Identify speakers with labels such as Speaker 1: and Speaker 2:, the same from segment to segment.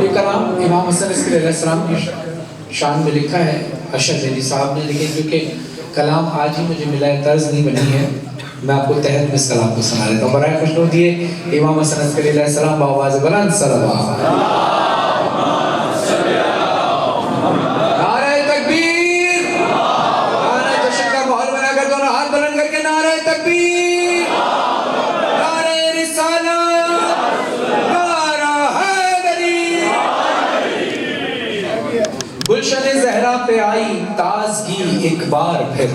Speaker 1: یہ کلام امام حسن عسکری علیہ السلام کی شان میں لکھا ہے اشرف علی صاحب نے، لیکن کیونکہ کلام آج ہی مجھے ملا ہے، طرز نہیں بنی ہے، میں آپ کو تحت میں اس کلام کو سنا لیتا ہوں۔ برائے خوشنود دیے امام حسن عسکری علیہ السلام بآواز بلند صلوات۔ نعرہ تکبیر، نعرہ جشن کا ماحول بنا کر دونوں ہاتھ بلند کر کے نعرہ تکبیر، نعرہ رسالت، نعرہ حیدری۔ گلشن زہرا پہ آئی تازگی ایک بار پھر،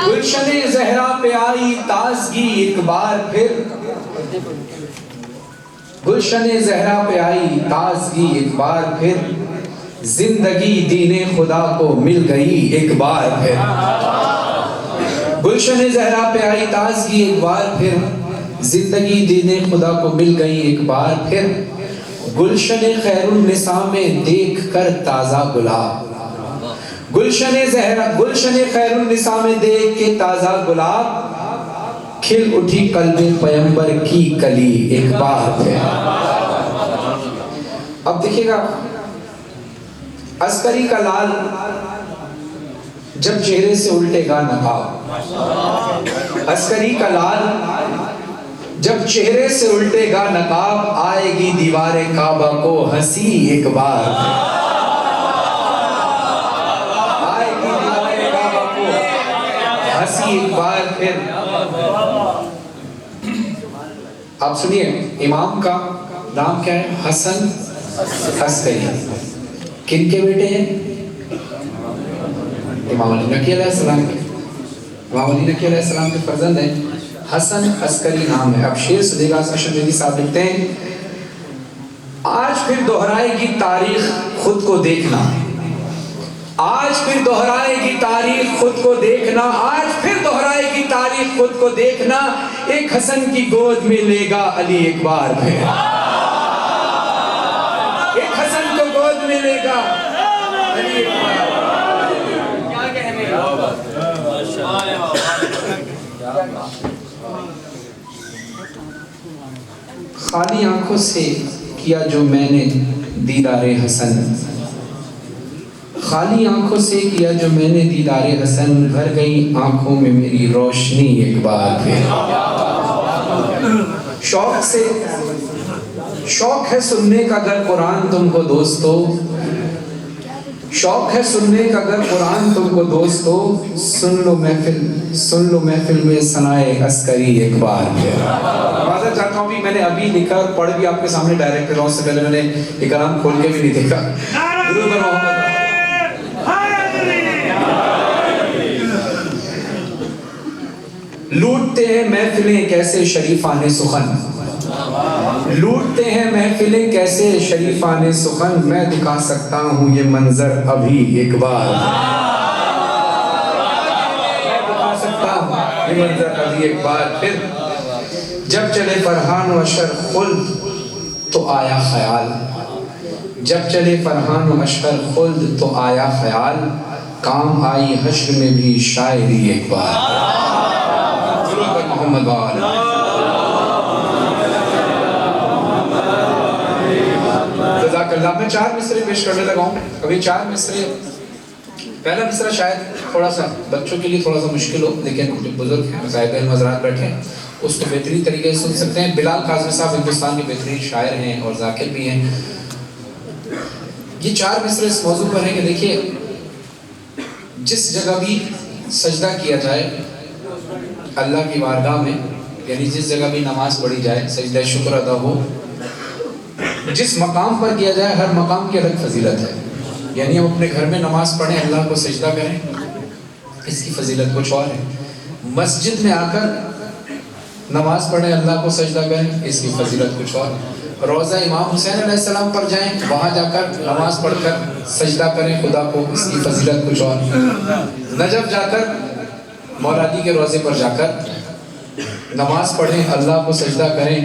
Speaker 1: گلشن زہرا پہ آئی تازگی ایک بار پھر، گلشن زہرا پہ آئی تازگی ایک بار پھر، زندگی دین خدا کو مل گئی ایک بار پھر۔ گلشن زہرا پہ آئی تازگی ایک بار پھر، زندگی دین خدا کو مل گئی ایک بار پھر، گلشن خیر النساء میں دیکھ کر تازہ گلاب، گلشن خیر النساء میں دیکھ کے تازہ گلاب، کھل اٹھی قلب پیمبر کی کلی ایک بار پھر۔ اب دیکھیے گا عسکری کا لال جب چہرے سے الٹے گا نقاب، عسکری کا لال جب چہرے سے الٹے گا نقاب، آئے گی دیوار کعبہ کو ہنسی ایک بار، آئے گی دیوار کعبہ کو ہنسی ایک بار پھر۔ آپ سنیے امام کا نام کیا ہے؟ حسن عسکری۔ کن کے بیٹے ہیں؟ امام علی نقی علیہ السلام کے، امام علی نقی علیہ السلام کے فرزند ہیں، حسن عسکری نام ہے۔ اب شعر سنے گا اشرف علی صاحب لکھتے ہیں، آج پھر دہرائے گی تاریخ خود کو دیکھنا، آج پھر دہرائے گی تاریخ خود کو دیکھنا، آج پھر دہرائے گی تاریخ خود کو دیکھنا، ایک حسن کی گود میں لے گا علی ایک بار پھر، ایک حسن کو گود میں لے گا علی ایک بار۔ خالی آنکھوں سے کیا جو میں نے دیدار حسن، خالی آنکھوں سے کیا جو میں نے دیدار حسن، بھر گئی آنکھوں میں میری روشنی ایک بار پھر۔ شوق ہے سننے کا اگر قرآن تم کو دوستو، شوق ہے سننے کا اگر قرآن تم کو دوستو، سن لو محفل میں ثنائے عسکری ایک بار پھر۔ معذرت چاہتا ہوں بھی میں نے ابھی لکھا اور پڑھ بھی آپ کے سامنے ڈائریکٹ کر رہا ہوں، اس سے پہلے میں نے یہ کلام کھول کے بھی نہیں دیکھا۔ درود بر محمد۔ لوٹتے ہیں محفلیں کیسے شریفان سخن، لوٹتے ہیں محفلیں کیسے شریفان سخن، میں دکھا سکتا ہوں یہ منظر ابھی ایک بار، میں دکھا سکتا ہوں یہ منظر ابھی ایک بار پھر۔ جب چلے فرحان و اشر خلد تو آیا خیال، جب چلے فرحان و اشر خلد تو آیا خیال، کام آئی حشر میں بھی شاعری ایک بار۔ محمد وآلہ جزاک اللہ۔ میں 4 مصرے پیش کرنے لگا ہوں۔ ابھی 4 مصرے، پہلا مصرع شاید تھوڑا سا بچوں کے لیے تھوڑا سا مشکل ہو، لیکن جو بزرگ ہیں صاحب علم حضرات بیٹھے ہیں اس کو بہترین طریقے سے سن سکتے ہیں۔ بلال قاظمی صاحب ہندوستان کے بہترین شاعر ہیں اور ذاکر بھی ہیں۔ یہ 4 مصرے اس موضوع پر ہیں کہ دیکھیے جس جگہ بھی سجدہ کیا جائے اللہ کی بارگاہ میں، یعنی جس جگہ بھی نماز پڑھی جائے، سجدہ شکر ادا ہو، جس مقام پر کیا جائے ہر مقام کی الگ فضیلت ہے۔ یعنی ہم اپنے گھر میں نماز پڑھیں اللہ کو سجدہ کریں، اس کی فضیلت کچھ اور ہے۔ مسجد میں آ کر نماز پڑھیں اللہ کو سجدہ کریں، اس کی فضیلت کچھ اور ہے۔ روضہ امام حسین علیہ السلام پر جائیں، وہاں جا کر نماز پڑھ کر سجدہ کریں خدا کو، اس کی فضیلت کچھ اور ہے۔ نجف جا کر مولا علی کے روضے پر جا کر نماز پڑھیں اللہ کو سجدہ کریں،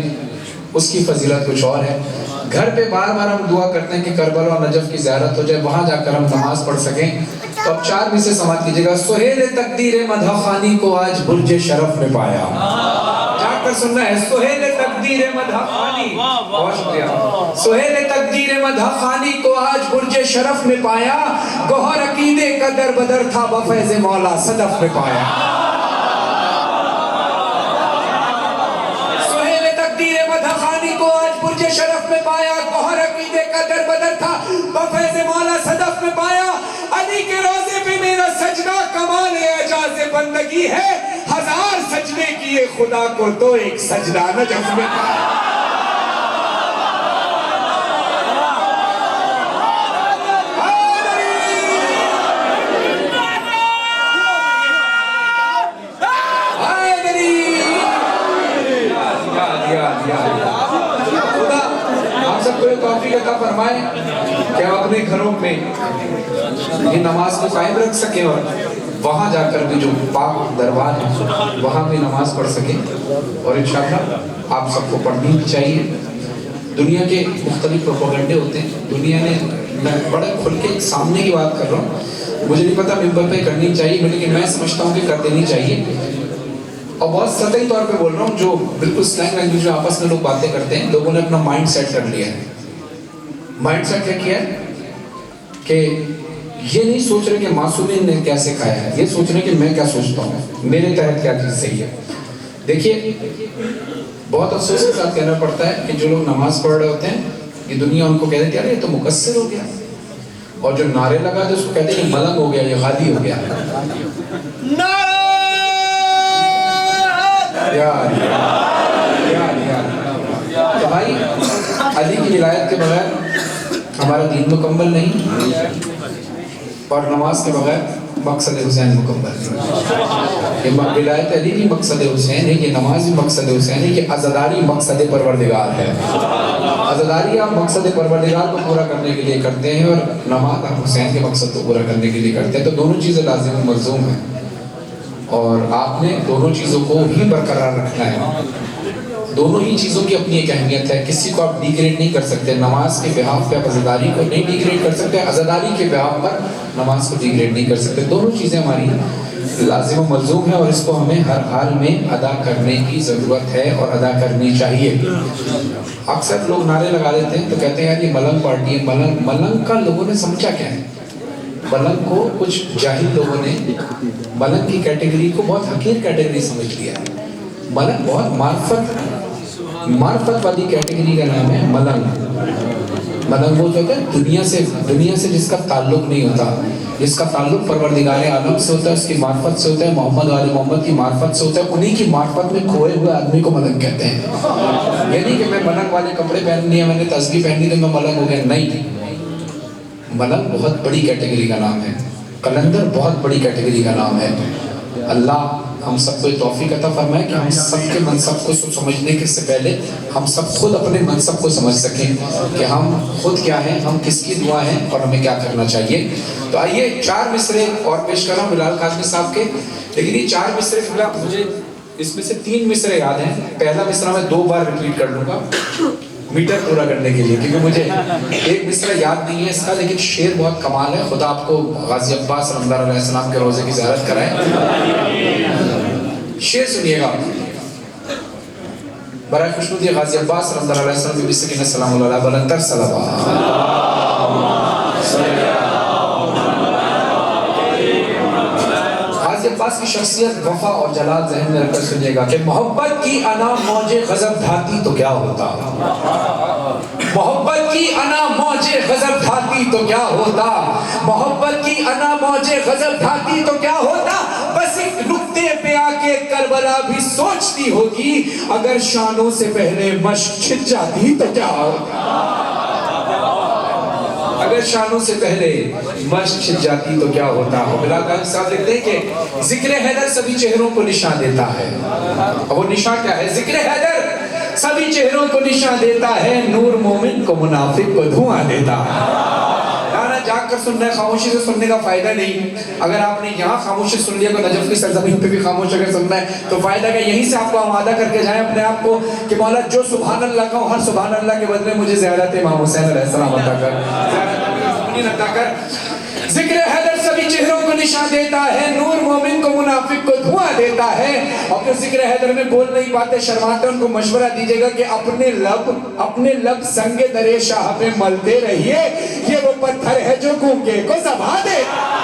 Speaker 1: اس کی فضیلت کچھ اور ہے۔ گھر پہ بار بار ہم دعا کرتے ہیں کہ کربلا اور نجف کی زیارت ہو جائے، وہاں جا کر ہم نماز پڑھ سکیں۔ تو اب 4 میں سے سماعت کیجئے گا۔ سہیل تقدیر مدح خوانی کو آج برج شرف میں پایا، جا کر سننا ہے. سہیل تقدیر مدح خانی, بہت شکریہ. سہیل تقدیر مدح خانی کو آج برج شرف میں پایا, گوہر عقیدے کا در بدر تھا بفیض مولا صدف میں پایا. سہیل تقدیر مدح خانی کو آج برج شرف میں پایا, گوہر عقیدے کا در بدر تھا بفیض مولا صدف میں پایا. علی کے روزے پہ میرا سجدہ کمال اعجاز بندگی ہے, ہزار سجدے کیے خدا کو تو ایک سجدہ نجف میں پایا. خدا آپ سب کو یہ توفیق عطا فرمائے کہ ہم اپنے گھروں میں یہ نماز کو قائم رکھ سکیں, اور وہاں جا کر بھی جو پاک دربار ہے وہاں بھی نماز پڑھ سکیں. اور انشاءاللہ آپ سب کو پڑھنی بھی چاہیے. دنیا کے مختلف پروپیگنڈے ہوتے ہیں, دنیا نے, میں بڑے کھل کے سامنے کی بات کر رہا ہوں, مجھے نہیں پتا ممبر پہ کرنی چاہیے لیکن میں سمجھتا ہوں کہ کر دینی چاہیے. اور بہت سطحی طور پہ بول رہا ہوں, جو بالکل سلینگ لینگویج میں آپس میں لوگ باتیں کرتے ہیں, لوگوں نے اپنا مائنڈ سیٹ کر لیا ہے. مائنڈ سیٹ کیا کیا ہے کہ یہ نہیں سوچ رہے کہ معصومین نے کیا سکھایا ہے, یہ سوچ رہے کہ میں کیا سوچتا ہوں, میرے تحت کیا چیز صحیح ہے. دیکھیے بہت افسوس کے ساتھ کہنا پڑتا ہے کہ جو لوگ نماز پڑھ رہے ہوتے ہیں, یہ دنیا ان کو کہہ دیتی ہے یہ تو مقصر ہو گیا, اور جو نعرے لگا دے اس کو کہتے ہیں یہ ملنگ ہو گیا, یہ غادی ہو گیا. تو بھائی علی کی ولایت کے بغیر ہمارا دین مکمل نہیں, اور نماز کے بغیر مقصد حسین مکمل نہیں. یہ ولایت علی بھی مقصد حسین ہے, یہ نماز بھی مقصد حسین ہے, یہ عزاداری مقصد پروردگار ہے. عزاداری آپ مقصد پروردگار کو پورا کرنے کے لیے کرتے ہیں, اور نماز آپ حسین کے مقصد کو پورا کرنے کے لیے کرتے ہیں. تو دونوں چیزیں لازم و ملزوم ہیں, اور آپ نے دونوں چیزوں کو ہی برقرار رکھنا ہے. دونوں ہی چیزوں کی اپنی ایک اہمیت ہے, کسی کو آپ ڈیگریڈ نہیں کر سکتے. نماز کے بہاف پہ عزاداری کو نہیں ڈیگریڈ کر سکتے, عزاداری کے بہاف پر نماز کو ڈیگریڈ نہیں کر سکتے. دونوں چیزیں ہماری لازم و ملزوم ہیں, اور اس کو ہمیں ہر حال میں ادا کرنے کی ضرورت ہے اور ادا کرنی چاہیے. اکثر لوگ نعرے لگا دیتے ہیں تو کہتے ہیں یار یہ ملنگ پارٹی ہے. ملنگ کا لوگوں نے سمجھا کیا ہے؟ ملنگ کو کچھ جاہل لوگوں نے ملنگ کی کیٹیگری کو بہت حقیر کیٹیگری سمجھ لیا ہے. ملنگ بہت معرفت والی کیٹیگری کا نام ہے ملنگ. ملنگ وہ جو ہوتا ہے دنیا سے جس کا تعلق نہیں ہوتا, جس کا تعلق پروردگار عالم سے ہوتا ہے, اس کی معرفت سے ہوتا ہے, محمد آل محمد کی معرفت سے ہوتا ہے. انہی کی معرفت میں کھوئے ہوئے آدمی کو ملنگ کہتے ہیں. یہ نہیں کہ میں ملنگ والے کپڑے پہن لیے, میں نے تسبیح پہن لی تو میں ملنگ ہو گیا, نہیں. ملنگ بہت بڑی کیٹیگری کا نام ہے, قلندر بہت بڑی کیٹیگری کا نام ہے. اللہ ہم سب کو توفیق عطا فرمائے کہ ہم سب کے منصب کو سمجھنے کے سے پہلے ہم سب خود اپنے منصب کو سمجھ سکیں کہ ہم خود کیا ہیں, ہم کس کی دعا ہیں, اور ہمیں کیا کرنا چاہیے. تو آئیے 4 مصرے اور پیش کر رہا ہوں بلال قاسمی صاحب کے, لیکن یہ 4 مصرے مجھے اس میں سے 3 مصرے یاد ہیں. پہلا مصرع میں 2 بار ریپیٹ کر لوں گا میٹر پورا کرنے کے لیے, کیونکہ مجھے ایک مصرع یاد نہیں ہے اس کا, لیکن شعر بہت کمال ہے. خدا آپ کو غازی عباس رحمۃ اللہ علیہ السلام کے روزے کی زیارت کرائے. شعر سنیے گا. برائے خوشنودی غازی عباس رحمۃ اللہ علیہ السلام کی سکینہ سلام اللہ علیہ بلندر صلوات. غازی عباس کی شخصیت, وفا اور جلال ذہن میں رکھ کر سنیے گا کہ محبت کی انا موج غضب ڈھاتی تو کیا ہوتا, محبت کی انا موج غضب ڈھاتی تو کیا ہوتا, محبت کی انا موج غضب ڈھاتی تو کیا ہوتا. بس ایک نقطے پہ آ کے کربلا بھی سوچتی ہوگی, اگر شانوں سے پہلے مشق چھٹ جاتی تو کیا ہوتا, اگر شانوں سے پہلے مشق چھٹ جاتی تو کیا ہوتا. بلال قاسمی صاحب لکھتے ہیں کہ ذکر حیدر سبھی چہروں کو نشان دیتا ہے. اب وہ نشان کیا ہے؟ ذکر حیدر سبھی چہروں کو نشان دیتا ہے, نور مومن کو منافق کو دھواں دیتا ہے. جاگ کر سننا ہے, خاموشی سے سننے کا فائدہ نہیں. اگر آپ نے یہاں خاموشی سن لیا تو نجف کی سرزمین پہ بھی خاموش اگر سننا ہے تو فائدہ کہ یہیں سے آپ کو آمادہ کر کے جائیں اپنے آپ کو کہ مولا جو سبحان اللہ کا ہر سبحان اللہ کے بدلے مجھے زیارت امام حسین علیہ السلام عطا کر, زیارت عطا کر. ذکر حیدر سبھی چہروں کو نشان دیتا ہے، نور مومن کو منافق کو دھواں دیتا ہے. اور پھر ذکر حیدر میں بول نہیں پاتے، شرماتے، ان کو مشورہ دیجئے گا کہ اپنے لب سنگ در شاہ پہ ملتے رہیے، یہ وہ پتھر ہے جو گونگے کو زبان دیتا ہے.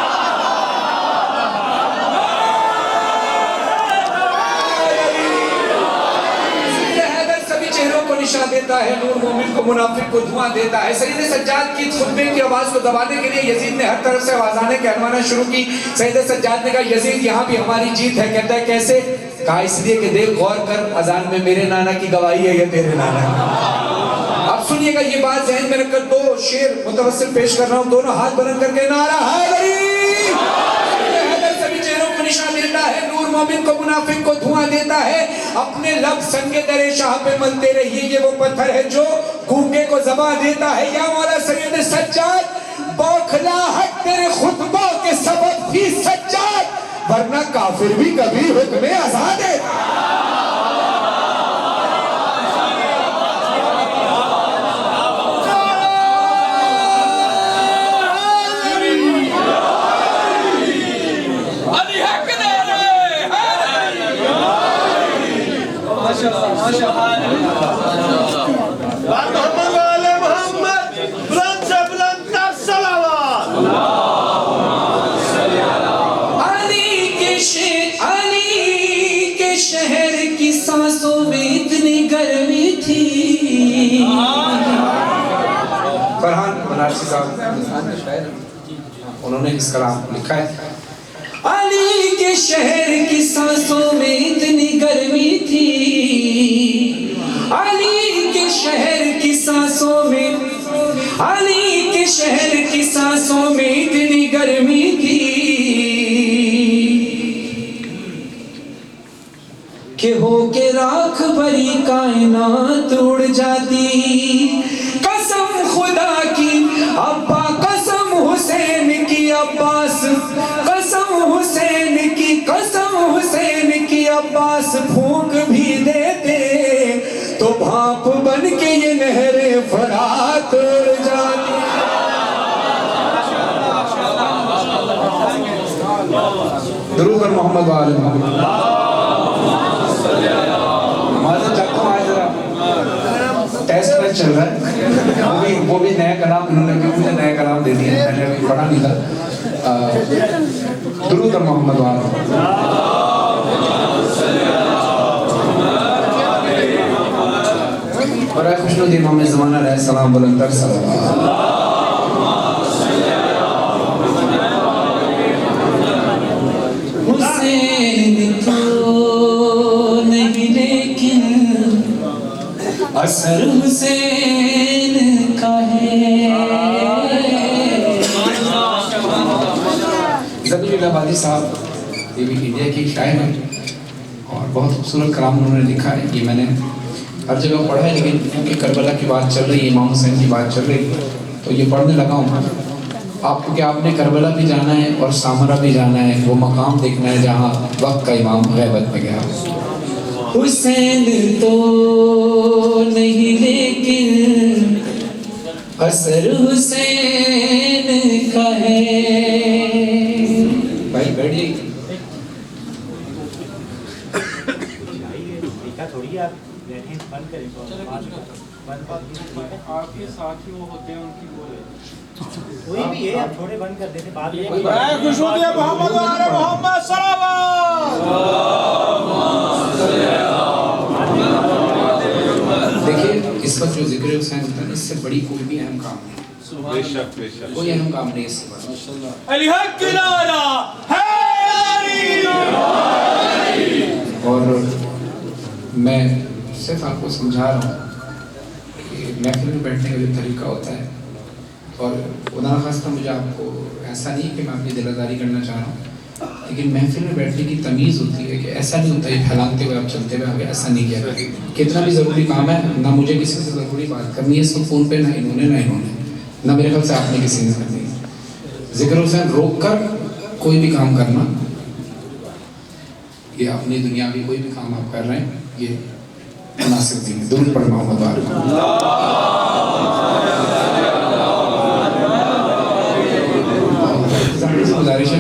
Speaker 1: نشان دیتا ہے، نور مومن کو منافق کو دھواں دیتا ہے. سید سجاد کی خطبے کی آواز کو دبانے کے لیے یزید نے ہر طرف سے آوازانے کہلوانا شروع کی. سید سجاد نے کہا یزید یہاں بھی ہماری جیت ہے. کہتا ہے کیسے؟ کہا اس لیے کہ دیکھ غور کر، اذان میں میرے نانا کی گواہی ہے یا تیرے نانا کی. اب سنیے گا یہ بات ذہن میں رکھ کر دو شعر متوسل پیش کر رہا ہوں، دونوں ہاتھ بلند کر کے نعرہ حیدری. نشان دیتا ہے، نور مومن کو منافق کو دھواں دیتا ہے، اپنے لب سنگ در شاہ پہ ملتے رہیے، یہ وہ پتھر ہے جو گونگے کو زبان دیتا ہے. یا مولا سید سجاد بوکھلاہٹ تیرے خطبوں کے سبب تھی سجاد، ورنہ کافر بھی کبھی حکم ازاں دیتا. علی کے شہر کی سانسوں میں اتنی گرمی تھی. فرحان بنارسی صاحب انہوں نے اس کلام لکھا ہے. علی کے شہر کی سانسوں میں اتنی گرمی تھی، علی کے شہر کی سانسوں میں، علی کے شہر کی سانسوں میں اتنی گرمی تھی کہ ہو کے راکھ بھری کائنات اڑ جاتی. قسم خدا کی ابا، قسم حسین کی عباس، قسم حسین کی، قسم حسین کی عباس پھونک بھی دیتے تو بھاپ بن کے یہ نہر فرات اڑ جاتی. درود پر محمد و آل محمد. ہمارا چکم آئے ذرا ٹیسٹ میں چل رہا ہے، وہ بھی نیا کلام انہوں نے بھی مجھے نیا کلام دے دیا، میں نے ابھی پڑھا نہیں تھا. درود پر محمد و آل محمد. اور اے خوشنود امام زمانہ علیہ السلام بلندر صلی اللہ. حسین تو نہیں لیکن اثر حسین کا ہے. ضبیر اللہ بادی صاحب یہ بھی انڈیا کی شاعر ہیں اور بہت خوبصورت کلام انہوں نے لکھا ہے. یہ میں نے ہر جگہ پڑھا ہے، لیکن کیونکہ کربلا کی بات چل رہی ہے، امام حسین کی بات چل رہی ہے، تو یہ پڑھنے لگا ہوں آپ کو کہ آپ نے کربلا بھی جانا ہے اور سامرا بھی جانا ہے، وہ مقام دیکھنا ہے جہاں وقت کا امام غیبت میں گیا. حسین تو نہیں لیکن اثر حسین کا ہے. بھائی بیٹھیے.
Speaker 2: آپ کے ساتھ ہی وہ ہوتے ہیں، ان کی بولے
Speaker 3: کوئی بھی ہے، آپ چھوڑے بند کر دیتے بعد میں.
Speaker 2: خوش ہو گیا محمد و آل محمد صلوات.
Speaker 1: دیکھیے اس وقت جو ذکر حسین ہوتا ہے اس سے بڑی کوئی بھی اہم کام نہیں،
Speaker 2: بے شک بے شک
Speaker 1: کوئی اہم کام نہیں اس سے بڑا.
Speaker 2: علی حق کی نعرہ حیدری.
Speaker 1: اور میں صرف آپ کو سمجھا رہا ہوں کہ محفل میں بیٹھنے کا جو طریقہ ہوتا ہے، اور خدا نخواستہ مجھے آپ کو ایسا نہیں کہ میں اپنی دل آزاری کرنا چاہ رہا ہوں، لیکن محفل میں بیٹھنے کی تمیز ہوتی ہے کہ ایسا نہیں ہوتا یہ پھیلانتے ہوئے آپ چلتے ہوئے آگے، ایسا نہیں کیا. کتنا بھی ضروری کام ہے، نہ مجھے کسی سے ضروری بات کرنی ہے اس وقت فون پہ، نہ انہوں نے نہ میرے خیال سے آپ نے کسی نے کرنی ہے. ذکر حسین روک کر کوئی بھی کام کرنا، یہ اپنی دنیاوی کوئی بھی کام آپ کر رہے ہیں، یہ مناسب نہیں ہے. درود پر محمد وآل محمد. گزارش ہے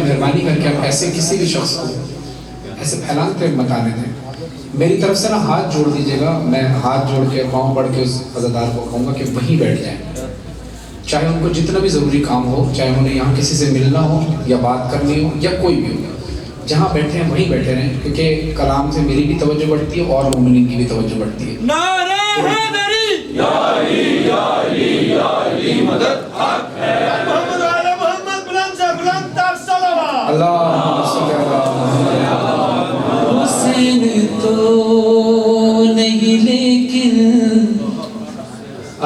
Speaker 1: کہ ہم ایسے کسی بھی شخص کو ایسے پھیلانے پہ مت آنے دیں. میری طرف سے نا ہاتھ جوڑ دیجیے گا, میں ہاتھ جوڑ کے پاؤں پڑھ کے اس عزادار کو کہوں گا کہ وہیں بیٹھ جائیں, چاہے ان کو جتنا بھی ضروری کام ہو, چاہے انہیں یہاں کسی سے ملنا ہو یا بات کرنی ہو یا کوئی بھی ہو, جہاں بیٹھے ہیں وہیں بیٹھے رہیں, کیونکہ کلام سے میری بھی توجہ بڑھتی ہے اور مومنین کی بھی توجہ بڑھتی ہے.
Speaker 2: نعرہ حیدری
Speaker 4: یا علی مدد حق ہے.
Speaker 2: محمد علی محمد بلند سے بلند تر صلوات.
Speaker 1: اللہم صلی اللہ
Speaker 5: حسین تو نہیں لیکن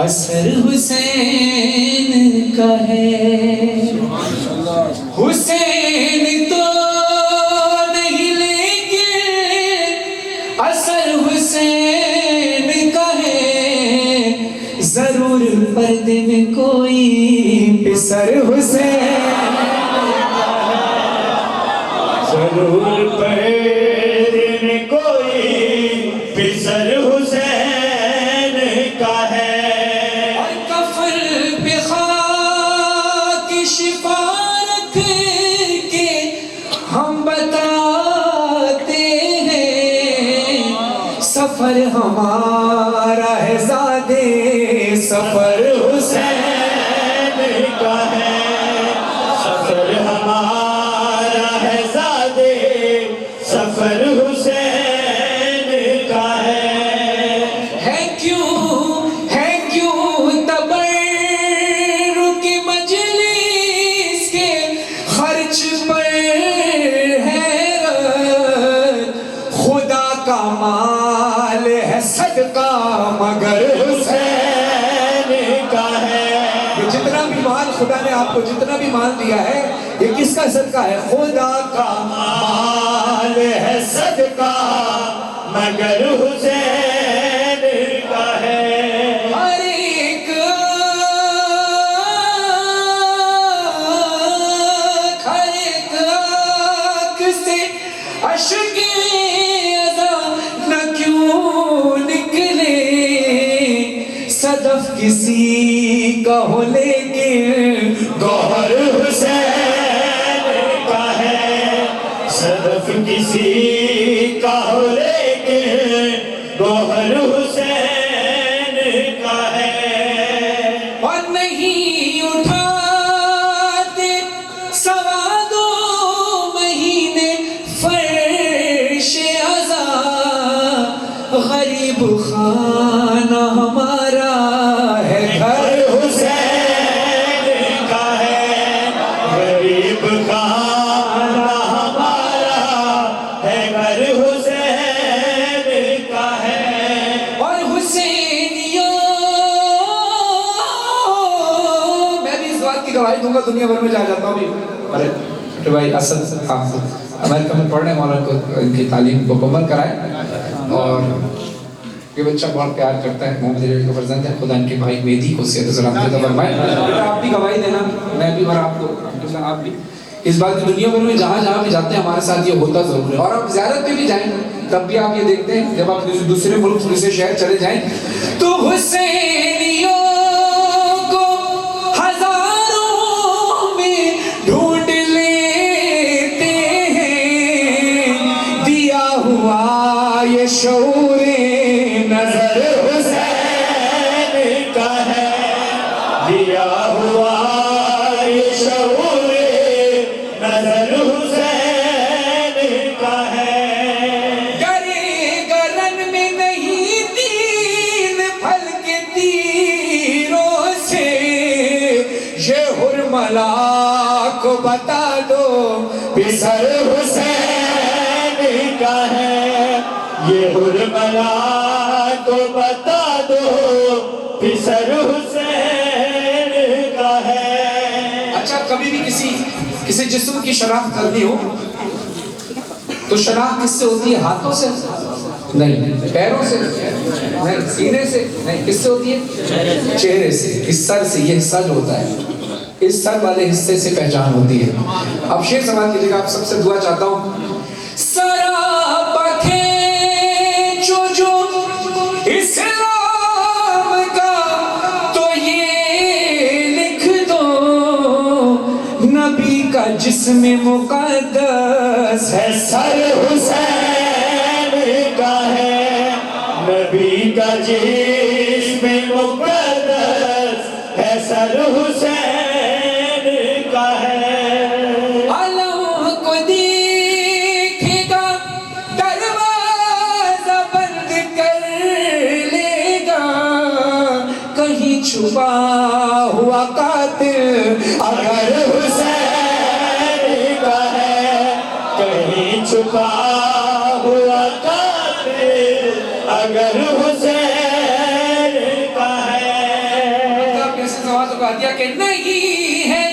Speaker 5: اثر حسین کا ہے. حسین تو نہیں لیکن اثر حسین کا ہے. ضرور پردے میں کوئی پسر حسین,
Speaker 2: ضرور پردے میں کوئی پسر حسین کا ہے.
Speaker 5: اور کفن پہ خاک شفا رکھ کے ہم بتاتے ہیں, سفر ہمارا ہے زادے سفر حسین
Speaker 2: کا ہے. سفر ہمارا ہے زادے سفر حسین کا ہے.
Speaker 5: ہے کیوں تبرک مجلس کے خرچ پر ہے, خدا کا مال ہے صدقہ مگر حسین کا ہے. یہ جتنا بھی مال خدا نے آپ کو جتنا بھی مال دیا ہے, یہ کس کا صدقہ ہے؟ خدا کا
Speaker 2: مال ہے صدقہ مگر حسین کا ہے.
Speaker 5: ہر ایک آنکھ سے اشک اذا نہ کیوں نکلے, صدف کسی کا ہو لیکن
Speaker 2: گوہر حسین کا ہے. صدف کسی کا ہو لیکن گوہر حسین کا ہے.
Speaker 5: اور نہیں اٹھاتے سوا 2 مہینے فرش عزا, غریب خانہ ہمارا ہے گھر
Speaker 2: حسین کا ہے. غریب خانہ ہمارا ہے گھر حسین کا ہے.
Speaker 5: اور حسینیوں. میں بھی اس بات کی گواہی دوں گا, دنیا بھر میں جا جاتا ہوں.
Speaker 1: ارے چھوٹے بھائی اسد امریکہ میں پڑھنے والوں کو ان کی تعلیم کو مکمل کرائے, اور یہ بچہ بہت پیار کرتا ہے, محمد علی کا فرزند ہے, خدا ان کے بھائی مہدی کو صحت و سلامت عطا فرمائے. آپ بھی گواہی دینا, میں بھی اور آپ کو الحمدللہ آپ بھی اس بات کی دنیا بھر میں جہاں جہاں بھی جاتے ہیں ہمارے ساتھ یہ ہوتا ضرور ہے. اور آپ زیارت پہ بھی جائیں تب بھی آپ یہ دیکھتے ہیں, جب آپ دوسرے ملک دوسرے شہر چلے جائیں
Speaker 5: تو حسینیوں کو ہزاروں میں ڈھونڈ لیتے ہیں, دیا ہوا یہ شعور نظر
Speaker 2: حسین کا ہے. دیا ہوا یہ شعور نظر حسین کا ہے.
Speaker 5: گرے گرن میں نہیں تین پھل کے تیروں سے, یہ حرملا کو بتا دو
Speaker 2: پسر حسین کا ہے. یہ حرملا کو بتا دو پسر حسین کا ہے.
Speaker 1: اچھا کبھی بھی کسی جسم کی شناخت کرنی ہو تو شناخت کس سے ہوتی ہے؟ ہاتھوں سے نہیں, پیروں سے نہیں, سینے سے نہیں, کس سے ہوتی ہے؟ چہرے سے, اس سر سے. یہ حصہ جو ہوتا ہے اس سر والے حصے سے پہچان ہوتی ہے. اب شیر سماعت کیجیے گا, آپ سب سے دعا چاہتا ہوں.
Speaker 5: سراپا کھینچو جو اسلام کا تو یہ لکھ دو, نبی کا جسم مقدس ہے سر حسین کا ہے، نبی کا جسم مقدس ہے سر حسین کا ہے۔
Speaker 1: علم کو دیکھے گا دروازہ بند کر لے گا،
Speaker 5: کہیں چھپا ہوا قاتل اگر حسین کا ہے، کہیں چھپا ہوا قاتل اگر حسین کا ہے۔
Speaker 1: آپ کیسے سوال تو کہا دیا کہ نہیں ہے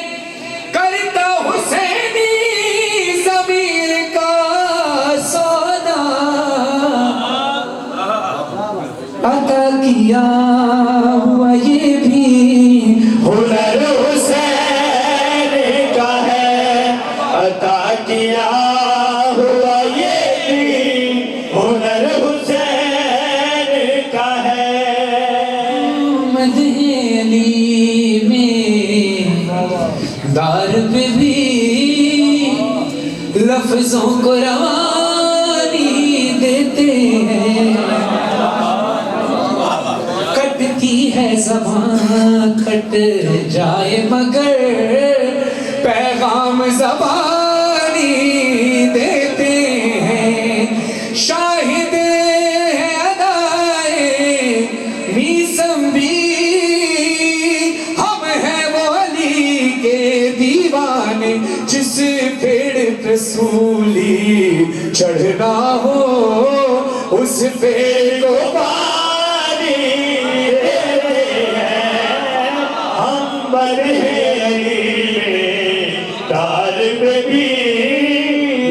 Speaker 1: کرتا حسینی ضمیر کا سودا،
Speaker 5: عطا کیا ہوا یہ بھی ہنر حسین کا ہے، عطا کیا ہوا یہ بھی ہنر حسین کا ہے۔
Speaker 1: مدینی میں دار پہ بھی لفظوں کو روانی دیتے ہیں، کٹتی ہے زبان کٹ جائے مگر
Speaker 5: پیغام زبانی دیتے ہیں، شاہد ہے ادائے میسم بھی، ہم ہیں وہ علی کے دیوانے، جس پیڑ پہ سولی چڑھنا ہو اس پیڑ کو پانی دیتے ہیں، ہم بڑھے علی میں طالب بھی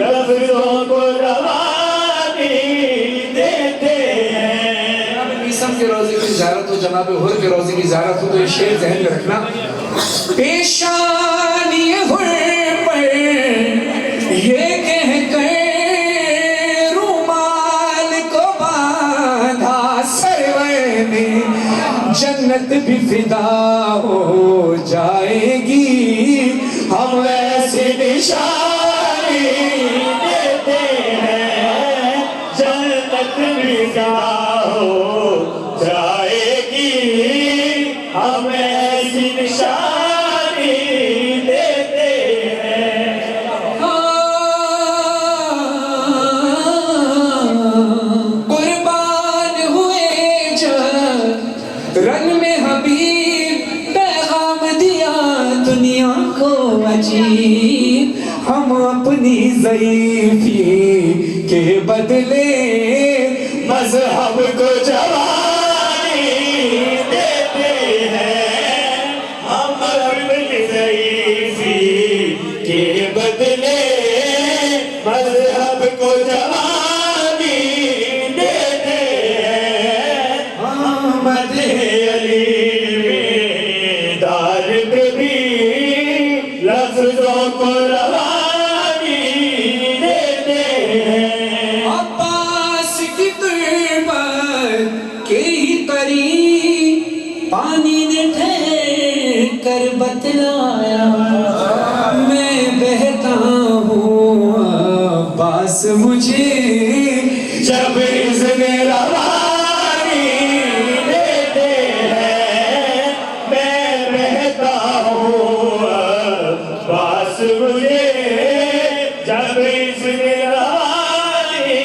Speaker 5: لفظوں کو روانی دیتے ہیں۔
Speaker 1: جناب میسم کے روزے کی زیارت ہو، جناب حر کے روزے کی زیارت ہو تو یہ شعر ذہن میں رکھنا۔
Speaker 5: پیشانی حر پر یہ کہہ کر رومال کو باندھا، سرور نے جنت بھی فدا ہو جائے گی، ہم ایسی نشانی دیتے ہیں، جنت بھی فدا ہو جائے گی، ہم ایسی نشانی دیتے ہیں۔
Speaker 1: قربان ہوئے جب رن میں حبیب پیغام دیا دنیا کو عجیب،
Speaker 5: ہم اپنی ضعیفی کے بدلے مذہب کو جوانی دیتے ہیں، ہم اپنی ضعیفی کے بدلے مذہب کو جوانی دیتے ہیں۔ احمد علی میں دار پہ بھی لفظوں کو روانی دیتے ہیں۔
Speaker 1: عباس کی تربت کے ہی قریب پانی نے ٹھہر کر بتلایا، میں بہتا ہوں
Speaker 5: عباس مجھے جب اذن روانی دیتے ہیں، میں بہتا ہوں عباس مجھے جب اذن روانی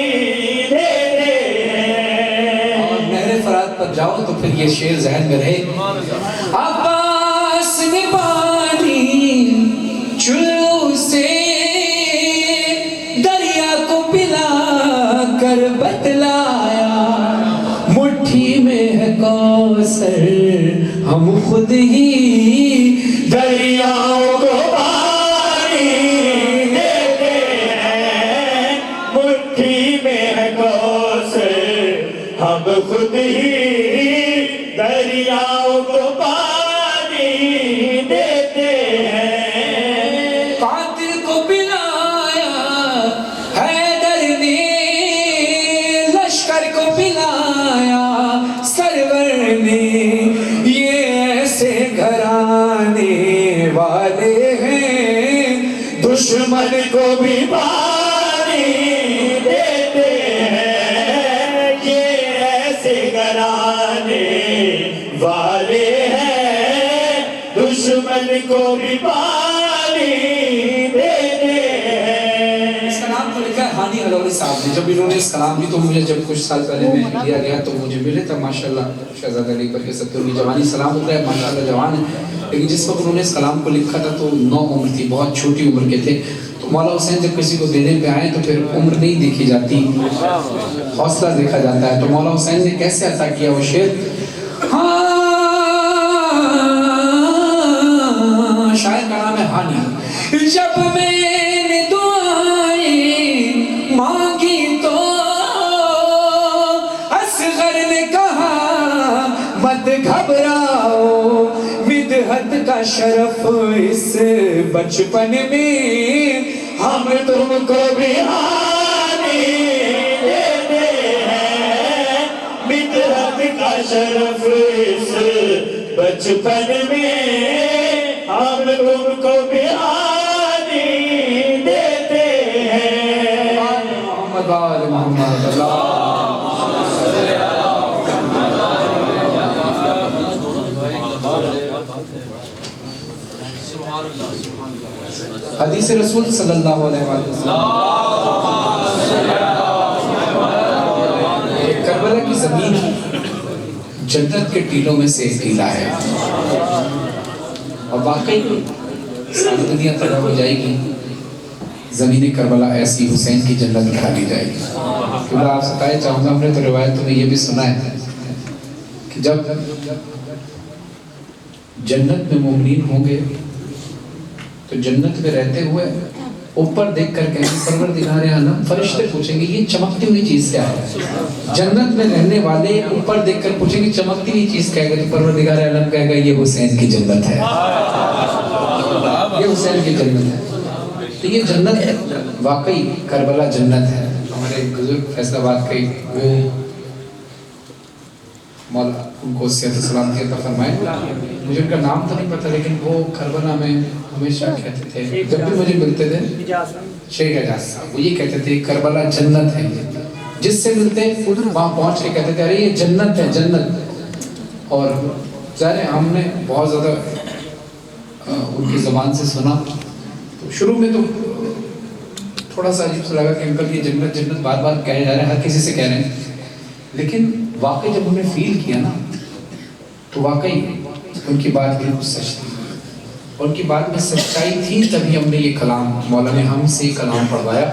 Speaker 5: دیتے ہیں۔
Speaker 1: اور نہر فرات پر جاؤ تو پھر یہ شعر ذہن میں رہے۔ عباس نے پانی چلو سے دریا کو پلا کر بتلایا،
Speaker 5: مٹھی میں ہے کوثر، ہم خود ہی دریاؤں کو پانی دیتے ہیں، مٹھی میں ہے کوثر، ہم خود ہی دریاؤں کو پانی دیتے ہیں۔
Speaker 1: قاتل کو پلایا حیدر نے، لشکر کو پلایا
Speaker 5: سرور نے، یہ ایسے گھرانے والے ہیں دشمن دشمن کو بھی پانی دیتے ہیں، یہ ایسے گھرانے والے ہیں، دشمن کو بھی پانی دیتے ہیں۔
Speaker 1: اس کا نام تو لکھا ہے ہانی الوری صاحب نے۔ جب انہوں نے اس کلام بھی تو مجھے جب کچھ سال پہلے میں لیا گیا تو مجھے ملے تھا ماشاءاللہ شہزادہ علی پر کے سب کی جوانی سلام ہوتا ہے ماشاءاللہ جوان ہے، لیکن جس وقت انہوں نے اس کلام کو لکھا تھا تو 9 عمر تھی، بہت چھوٹی عمر کے تھے۔ تو مولا حسین جب کسی کو دینے پہ آئے تو پھر عمر نہیں دیکھی جاتی، حوصلہ دیکھا جاتا ہے۔ تو مولا حسین نے کیسے عطا کیا وہ شعر؟ شاعر کا نام ہے ہانی۔ جب میں نے دعائیں مانگی تو اصغر نے کہا مت گھبراؤ، مدحت کا شرف اس بچپن میں ہم تم کو بھی ہانی دیتے ہیں، مدحت کا شرف اس بچپن میں ہم تم کو بھی ہانی دیتے ہیں۔ محمد آل محمد اللہ حدیث رسول صلی اللہ علیہ وسلم، کربلا کی زمین جنت کے ٹیلوں میں سے ایک ٹیلا ہے، اور واقعی ساری دنیا تباہ ہو جائے گی، زمین کربلا ایسی حسین کی جنت اٹھا لی جائے گی۔ کیونکہ آپ سے کہنا چاہوں گا، ہم نے تو روایتوں میں یہ بھی سنا ہے کہ جب جنت میں مومنین ہوں گے تو جنت میں رہتے ہوئے اوپر دیکھ کر کہیں گے پروردگار عالم، فرشتے پوچھیں گے یہ چمکتی ہوئی چیز کیا ہے؟ جنت میں رہنے والے اوپر دیکھ کر پوچھیں گے چمکتی ہوئی چیز کیا ہے؟ تو پروردگار عالم کہے گا یہ حسین کی جنت ہے، یہ حسین کی جنت ہے۔ تو یہ جنت ہے، واقعی کربلا جنت ہے۔ ہمارے بزرگ فیصل آباد کے وہ مولا ان کو صحت و سلامتی عطا فرمائے، مجھے ان کا نام تو نہیں پتا لیکن وہ کربلا میں ہمیشہ کہتے تھے، جب بھی مجھے ملتے تھے شیخ اعجاز صاحب، وہ یہ کہتے تھے کربلا جنت ہے، جس سے ملتے وہاں پہنچ کے کہتے تھے ارے یہ جنت ہے جنت۔ اور ظاہر ہے ہم نے بہت زیادہ ان کی زبان سے سنا، تو شروع میں تو تھوڑا سا عجیب سا لگا کہ انکل یہ جنت جنت بار بار کہے جا رہے ہیں، ہر کسی سے کہہ رہے ہیں، لیکن واقعی جب انہیں فیل کیا نا تو واقعی ان کی بات بالکل سچ تھی، اور ان کی بات میں سچائی تھی، تبھی ہم نے یہ کلام مولا نے ہم سے کلام پڑھوایا،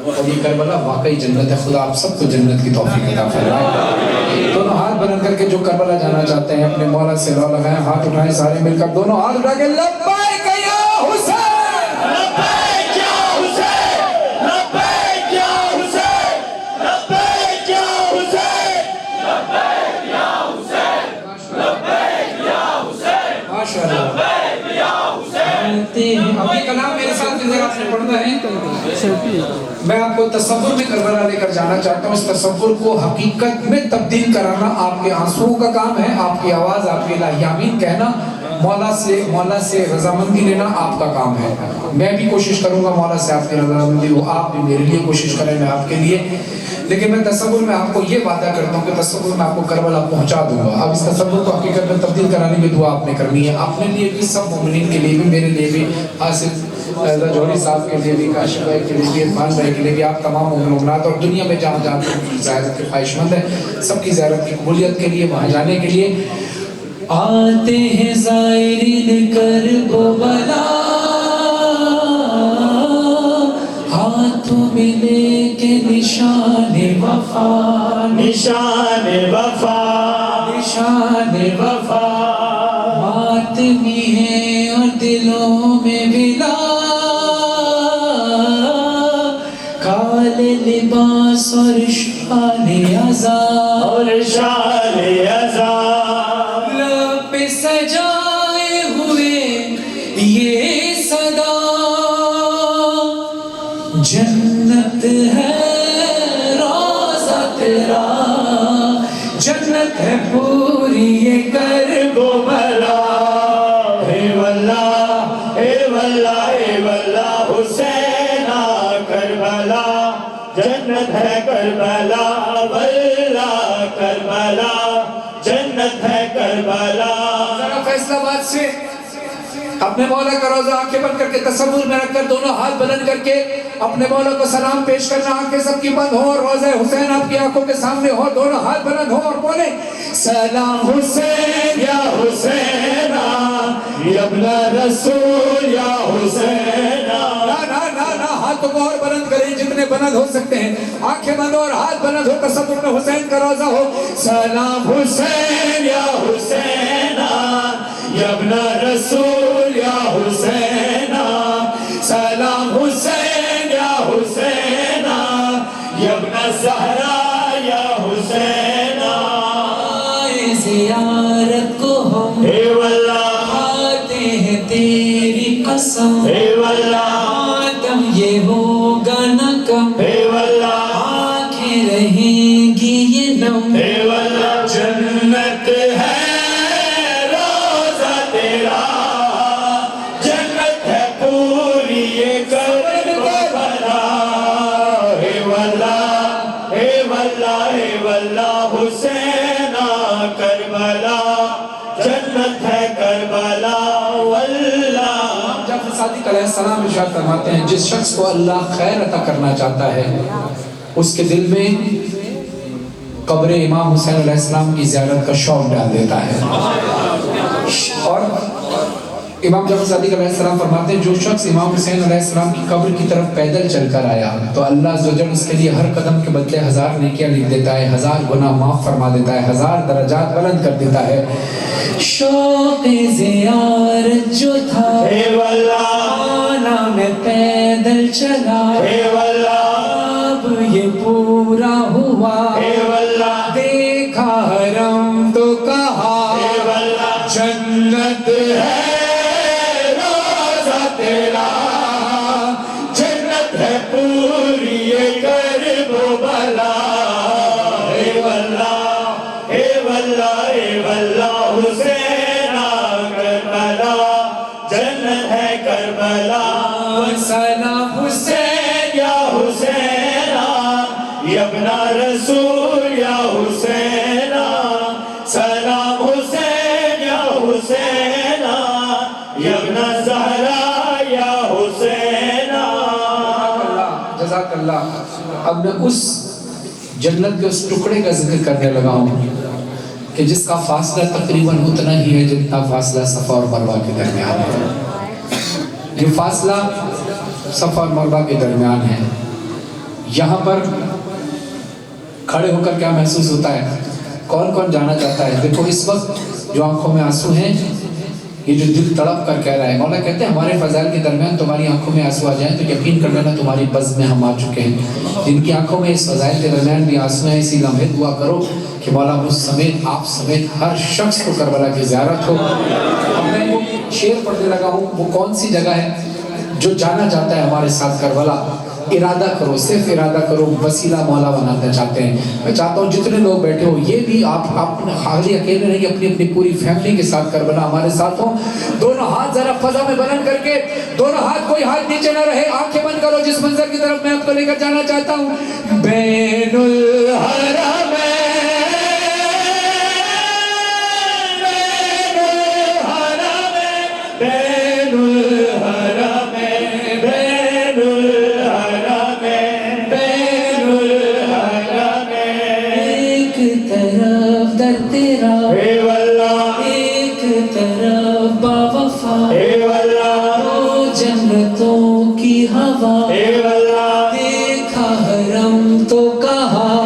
Speaker 1: اور یہ کربلا واقعی جنت ہے۔ خدا آپ سب کو جنت کی توفیق عطا فرمائے۔ دونوں ہاتھ بلند کر کے جو کربلا جانا چاہتے ہیں اپنے مولا سے رو لگائیں، ہاتھ اٹھائیں سارے مل کر، دونوں ہاتھ اٹھا کے لبیک یا حسین، لبیک یا حسین، لبیک یا حسین، لبیک یا حسین، لبیک یا حسین، لبیک یا حسین، ماشاءاللہ لبیک یا حسین۔ اب یہ کلام میرے ساتھ بھی ذرا سے پڑھنا ہے۔ میں آپ کو تصور میں کربلا لے کر جانا چاہتا ہوں، اس تصور کو حقیقت میں تبدیل کرانا آپ کے آنسوؤں کا کام ہے، آپ کی آواز، آپ کے الہی آمین کہنا، مولا سے رضامندی لینا آپ کا کام ہے۔ میں بھی کوشش کروں گا مولا سے آپ کی رضامندی ہو، آپ بھی میرے لیے کوشش کریں، میں آپ کے لیے، لیکن میں تصور میں آپ کو یہ وعدہ کرتا ہوں کہ تصور میں آپ کو کربلا پہنچا دوں گا۔ اب اس تصور کو حقیقت میں تبدیل کرانے کی دعا آپ نے کرنی ہے، اپنے لیے بھی، سب مومنین کے لیے بھی، میرے لیے بھی، آصف جوہری صاحب کے لیے بھی، کاشف بھائی کے لیے بھی، عرفان بھائی کے لیے بھی، آپ تمام مومنات اور دنیا میں جہاں جہاں زیارت کے خواہش مند ہیں سب کی زیارت کی قبولیت کے لیے، وہاں جانے کے لیے۔ آتے ہیں زائرین کربلا، ہاتھوں میں لے کے نشان وفا، نشان وفا، نشان وفا، ماتمی ہے اور دلوں میں بلا، کالے لباس اور شان عزا، اور شان عزا، لب پہ سجائے ہوئے یہ صدا، جنت ہے روزہ تیرا، جنت ہے پوری یہ کربلا، اے واللہ اے واللہ اے واللہ حسین۔
Speaker 2: کربلا جنت ہے کربلا.
Speaker 1: ذرا فیصلہ آباد سے اپنے مولا کا روضہ آنکھیں بند کر کے تصور میں رکھ کر دونوں ہاتھ بلند کر کے اپنے مولا کو سلام پیش کرنا. آنکھیں سب کی بند ہو اور روضہ حسین آپ کی آنکھوں کے سامنے ہو. دونوں ہاتھ بلند ہو اور بولے سلام
Speaker 2: حسین یا حسین یا ابن رسول یا حسین.
Speaker 1: نا ہاتھوں کو اور بلند کریں جتنے بلند ہو سکتے ہیں. آنکھیں بند ہو اور ہاتھ بلند ہو. تصور میں حسین کا روضہ ہو. سلام
Speaker 2: حسین یا حسین یا ابن رسول یا حسین. سلام حسین یا حسین یا ابن زہرا یا حسین.
Speaker 4: زیارت کو ہم
Speaker 2: اے واللہ
Speaker 4: آتے ہیں تیری قسم.
Speaker 2: اے واللہ
Speaker 4: آدم یہ ہوگا نہ کم.
Speaker 2: اے واللہ
Speaker 4: آنکھیں رہیں گی یہ نم.
Speaker 2: اے واللہ جنت ہے روزہ تیرا. جنت ہے پوری یہ کربلا. اے واللہ اے واللہ اے واللہ حسین کربلا جنت ہے کربلا. واللہ
Speaker 1: جعفر صادق علیہ السلام ارشاد فرماتے ہیں جس شخص کو اللہ خیر عطا کرنا چاہتا ہے اس کے دل میں قبر امام حسین علیہ السلام کی زیارت کا شوق ڈال دیتا ہے. اور امام جعفر صادق علیہ السلام فرماتے ہیں جو شخص امام حسین علیہ السلام کی قبر کی طرف پیدل چل کر آیا تو اللہ عز و جل اس کے لیے ہر قدم کے بدلے 1000 نیکیاں لکھ دیتا ہے, 1000 گناہ معاف فرما دیتا ہے, 1000 درجات بلند کر دیتا ہے.
Speaker 4: شوق زیارت جو تھا
Speaker 2: اے واللہ
Speaker 4: آنا میں پیدل چلا.
Speaker 2: اے واللہ
Speaker 4: اب یہ پورا ہوا.
Speaker 2: اے واللہ
Speaker 4: دیکھا حرم تو کہا
Speaker 2: اے واللہ جنت ہے روزہ تیرا. جنت ہے پوری یہ کرب و بلا. اے واللہ اے واللہ اے واللہ حسین کربلا جنت ہے کربلا.
Speaker 4: سلام
Speaker 2: حسین یا حسین یا ابن رسول یا حسین. سلام حسین یا حسین یا ابن زہرا یا حسین.
Speaker 1: جزاک اللہ. اب میں اس جنت کے اس ٹکڑے کا ذکر کرنے لگا ہوں کہ جس کا فاصلہ تقریباً اتنا ہی ہے جتنا فاصلہ صفا اور مروہ کے درمیان ہے. یہ فاصلہ صفا اور مروہ کے درمیان ہے. یہاں پر کھڑے ہو کر کیا محسوس ہوتا ہے؟ کون کون جانا چاہتا ہے؟ دیکھو اس وقت جو آنکھوں میں آنسو ہیں یہ جو دل تڑپ کر کہہ رہا ہے. مولا کہتے ہیں ہمارے فضائل کے درمیان تمہاری آنکھوں میں آنسو آ جائیں تو یقین کر لینا تمہاری بزم میں ہم آ چکے ہیں. جن کی آنکھوں میں اس فضائل کے درمیان بھی آنسو ہیں اسی لمحے دعا کرو کہ مولا مجھ سمیت آپ سمیت ہر شخص کو کربلا کی زیارت ہو. اب میں وہ شعر پڑھنے لگا ہوں. وہ کون سی جگہ ہے جو جانا چاہتا ہے ہمارے ساتھ کربلا؟ ارادہ کرو, صرف ارادہ کرو. وسیلہ مولا بنانا چاہتے ہیں. میں چاہتا ہوں جتنے لوگ بیٹھے ہو یہ بھی آپ خالی اکیلے نہیں اپنی اپنی پوری فیملی کے ساتھ کربلا ہمارے ساتھ ہوں. دونوں ہاتھ ذرا فضا میں بلند کر کے, دونوں ہاتھ کوئی ہاتھ نیچے نہ رہے, آنکھیں بند کرو. جس منظر کی طرف میں آپ کو لے کر جانا چاہتا ہوں بین الحرم
Speaker 4: دیکھا حرم تو کہا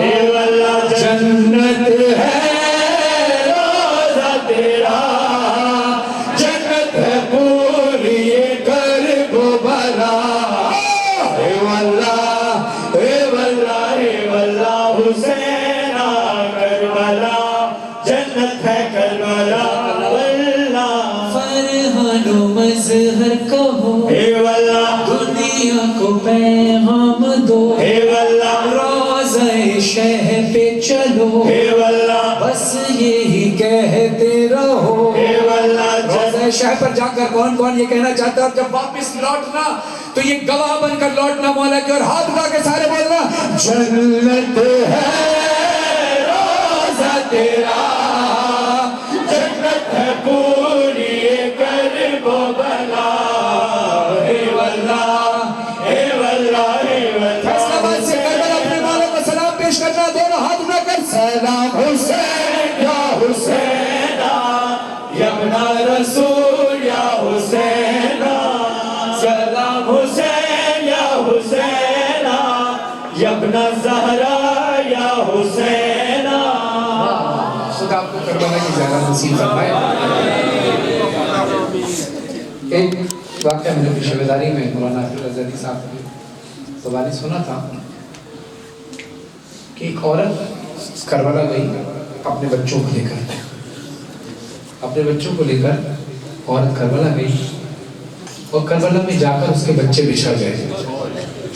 Speaker 2: جنت ہے روزہ تیرا. جنت ہے پوری یہ کرب و بلا. اے واللہ اے واللہ اے واللہ حسین کربلا جنت ہے کربلا. واللہ
Speaker 4: فرحان و مظہر کہو
Speaker 2: اے واللہ
Speaker 4: دنیا کو پیغام دو.
Speaker 2: اے واللہ
Speaker 4: روضہ شہ پہ چلو
Speaker 2: اے واللہ
Speaker 4: بس یہی کہتے رہو.
Speaker 2: اے واللہ
Speaker 1: روضہ شہ پر جا کر کون کون یہ کہنا چاہتا ہے جب واپس لوٹنا تو یہ گواہ بن کر لوٹنا مولا کے, اور ہاتھ اٹھا کے سارے بولنا
Speaker 2: جنت ہے روزہ
Speaker 5: تیرا جنت ہے پوری کرب و بلا اے واللہ اے واللہ اے واللہ فیصلہ آباد سے کربلا اپنے مولا کو سلام پیش کرنا دونوں ہاتھ اٹھا کر سلام حسین یا حسین یا ابن رسول یا حسین سلام حسین یا حسین یا ابن زہرا یا حسین
Speaker 1: خدا آپ کو کربلا کی زیارت نصیب فرمائے. ایک واقعہ میں نے اپنی شعبیداری میں مولانا حافظ الازہری صاحب کی زبانی سنا تھا کہ ایک عورت کربلا گئی اپنے بچوں کو لے کر. اپنے بچوں کو لے کر عورت کربلا گئی اور کربلا میں جا کر اس کے بچے بچھڑ گئے.